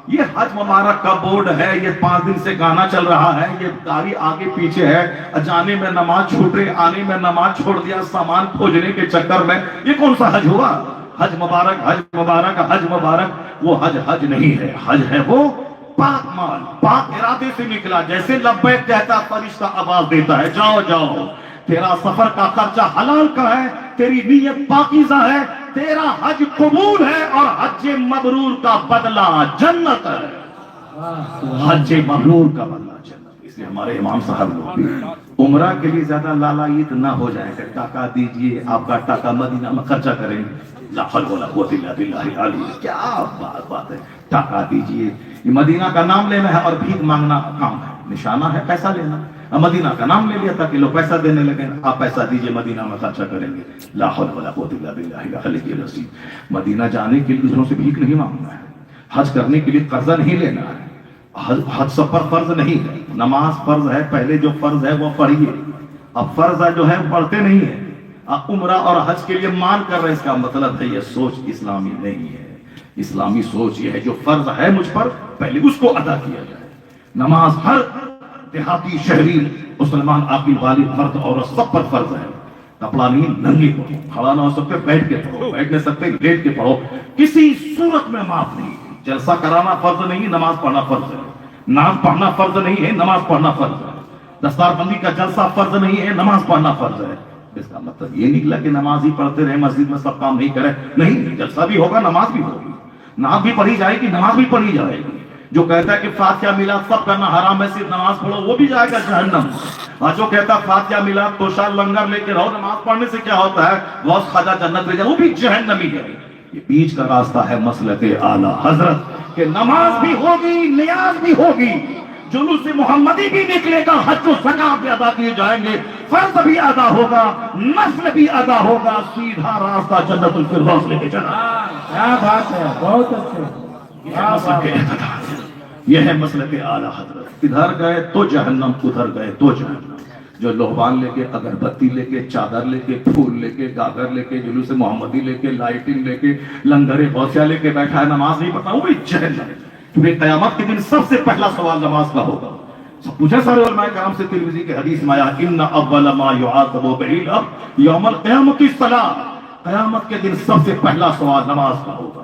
یہ حج مبارک کا بورڈ ہے, یہ 5 دن سے گانا چل رہا ہے, یہ گاڑی آگے پیچھے ہے, جانے میں نماز چھوٹ رہی, آنے میں نماز چھوڑ دیا سامان کھوجنے کے چکر میں. یہ کون سا حج ہوا؟ حج مبارک, حج مبارک, حج مبارک. وہ حج نہیں ہے, حج ہے وہ پاک مال, پاک ارادے سے نکلا. جیسے لبیک کہتا فرشتہ آواز دیتا ہے, جاؤ جاؤ, تیرا سفر کا خرچہ حلال کا ہے, تیری نیت پاکیزہ ہے, تیرا حج قبول ہے, اور حج مبرور کا بدلہ جنت ہے. حج مبرور کا بدلہ جنت. اس لیے ہمارے امام صاحب لوگ بھی عمرہ کے لیے زیادہ لالائیت نہ ہو جائے کہ ٹاکا دیجئے, آپ کا ٹاکا مدینہ میں خرچہ کریں. لا حول ولا قوت الا باللہ العلی. کیا بات ہے, ٹاکا دیجئے. یہ مدینہ کا نام لینا ہے اور بھیک مانگنا کام ہے, نشانہ ہے پیسہ لینا. مدینہ کا نام لے لیا تھا کہ لوگ پیسہ دینے لگے, آپ پیسہ دیجئے مدینہ میں خرچہ کریں گے. لا حول ولا قوت الا باللہ العلی العظیم. مدینہ جانے کے لیے دوسروں سے بھیک نہیں مانگنا ہے, حج کرنے کے لیے قرضہ نہیں لینا ہے. حج سفر فرض نہیں ہے, نماز فرض ہے, پہلے جو فرض ہے وہ پڑھیے. اب فرض جو ہے پڑھتے نہیں ہے, اب عمرہ اور حج کے لیے مان کر رہے. اس کا مطلب ہے یہ سوچ اسلامی نہیں ہے. اسلامی سوچ یہ ہے جو فرض ہے مجھ پر پہلے اس کو ادا کیا جائے. نماز ہر دیہاتی, شہری, مسلمان, عاقل, بالغ, مرد, عورت سب پر فرض ہے. کپڑا نہیں, ننگے پڑھو, کھڑا نہ ہو سکتے بیٹھ کے پڑھو, بیٹھ نہیں سکتے لیٹ کے پڑھو, کسی صورت میں معاف نہیں. جلسہ کرانا فرض نہیں, نماز پڑھنا فرض ہے. نام پڑھنا فرض نہیں ہے, نماز پڑھنا فرض ہے. دستار بندی کا جلسہ فرض نہیں ہے, نماز پڑھنا فرض ہے. اس کا مطلب یہ نکلا کہ نماز ہی پڑھتے رہے, مسجد میں سب کام نہیں کرے. نہیں, جلسہ بھی ہوگا, نماز بھی ہوگی, نعت بھی پڑھی جائے گی, نماز بھی پڑھی جائے گی. جو کہتا ہے کہ فاتحہ میلاد سب کرنا حرام ہے, صرف نماز پڑھو, وہ بھی جائے گا جہنم. اور جو کہتا ہے فاتحہ میلاد توشا لنگر لے کے رہو, نماز پڑھنے سے کیا ہوتا ہے, غوث خواجہ جنت لے جائے, وہ بھی جہنمی ہے. یہ بیچ کا راستہ ہے مسلک اعلی حضرت کہ نماز بھی ہوگی, نیاز بھی ہوگی, جلوس محمدی بھی نکلے گا, حج و زکات بھی ادا کیے جائیں گے, فرض بھی ادا ہوگا, نفل بھی ادا ہوگا, سیدھا راستہ جنت الفردوس لے کے چلا. کیا بات ہے, بہت اچھے. یہ ہے مسلک اعلیٰ حضرت. ادھر گئے تو جہنم، ادھر گئے تو جہنم. جو لوہوان لے کے، اگربتی لے کے، چادر لے کے، پھول لے کے، گاگر لے کے، جلوس محمدی لے کے، لائٹنگ لے کے، لنگر غوثیہ لے کے بیٹھا ہے، نماز نہیں پڑھتا، وہ بھی جہنم. کیونکہ قیامت کے دن سب سے پہلا سوال نماز کا ہوگا. پوچھا سارے علماء کرام سے، ترمذی کے حدیث میں آیا ان اول ما یعاقب بہ العبد یوم القیامۃ الصلاۃ. قیامت کے دن سب سے پہلا سوال نماز کا ہوگا.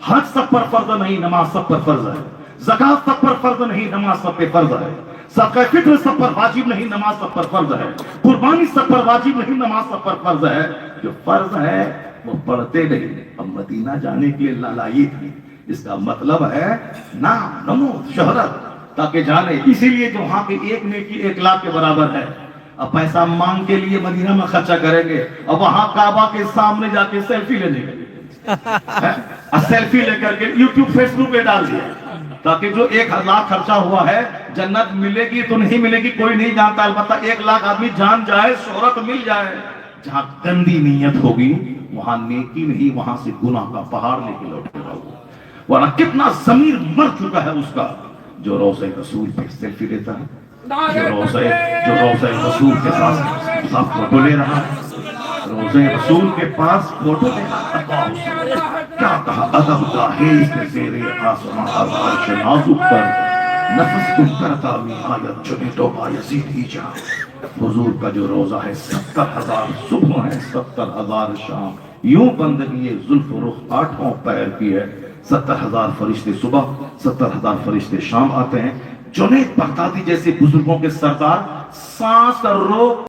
حج سب پر فرض نہیں، نماز سب پر فرض ہے. زکات سب پر فرض نہیں، نماز سب پہ فرض ہے. صدقہ فطر سب پر واجب نہیں، نماز سب پر فرض ہے. قربانی سب پر واجب نہیں، نماز سب پر فرض ہے. جو فرض ہے وہ پڑھتے نہیں. اب مدینہ جانے کے لیے لالائیے تھی، اس کا مطلب ہے نام، نمود، شہرت، تاکہ جانے. اسی لیے جو وہاں پہ ایک نیکی 1 لاکھ کے برابر ہے. اب پیسہ مانگ کے لیے مدینہ میں خرچہ کریں گے، اب وہاں کعبہ کے سامنے جا کے سیلفی لینے کے لیے سیلفی لے کر کے یوٹیوب فیس بک پہ ڈال دیا، تاکہ جو 1 لاکھ خرچہ ہوا ہے جنت ملے گی تو نہیں ملے گی کوئی نہیں جانتا، البتہ 1 لاکھ آدمی جان جائے، شہرت مل جائے. جہاں گندی نیت ہوگی وہاں نیکی نہیں، وہاں سے گناہ کا پہاڑ لے کے لوٹے رہو. ورنہ کتنا ضمیر مر چکا ہے اس کا جو روضہ رسول پہ سیلفی لیتا ہے، جو روضہ رسول کے ساتھ فوٹو لے رہا ہے، روضہ رسول کے پاس فوٹو لے رہا ہے. کیا کہا ادب داہیز کے زیر آسمان عرش نازک پر نفس تم کرتا میں آیت چنے تو بایزید ہی جا. حضور کا جو روضہ ہے 70,000 صبح ہے، 70,000 شام. یوں بندگی زلف و رخ 8 پیر کی ہے. 70,000 فرشتے صبح، 70,000 فرشتے شام آتے ہیں. جنید بغدادی جیسے بزرگوں کے سردار سانس روک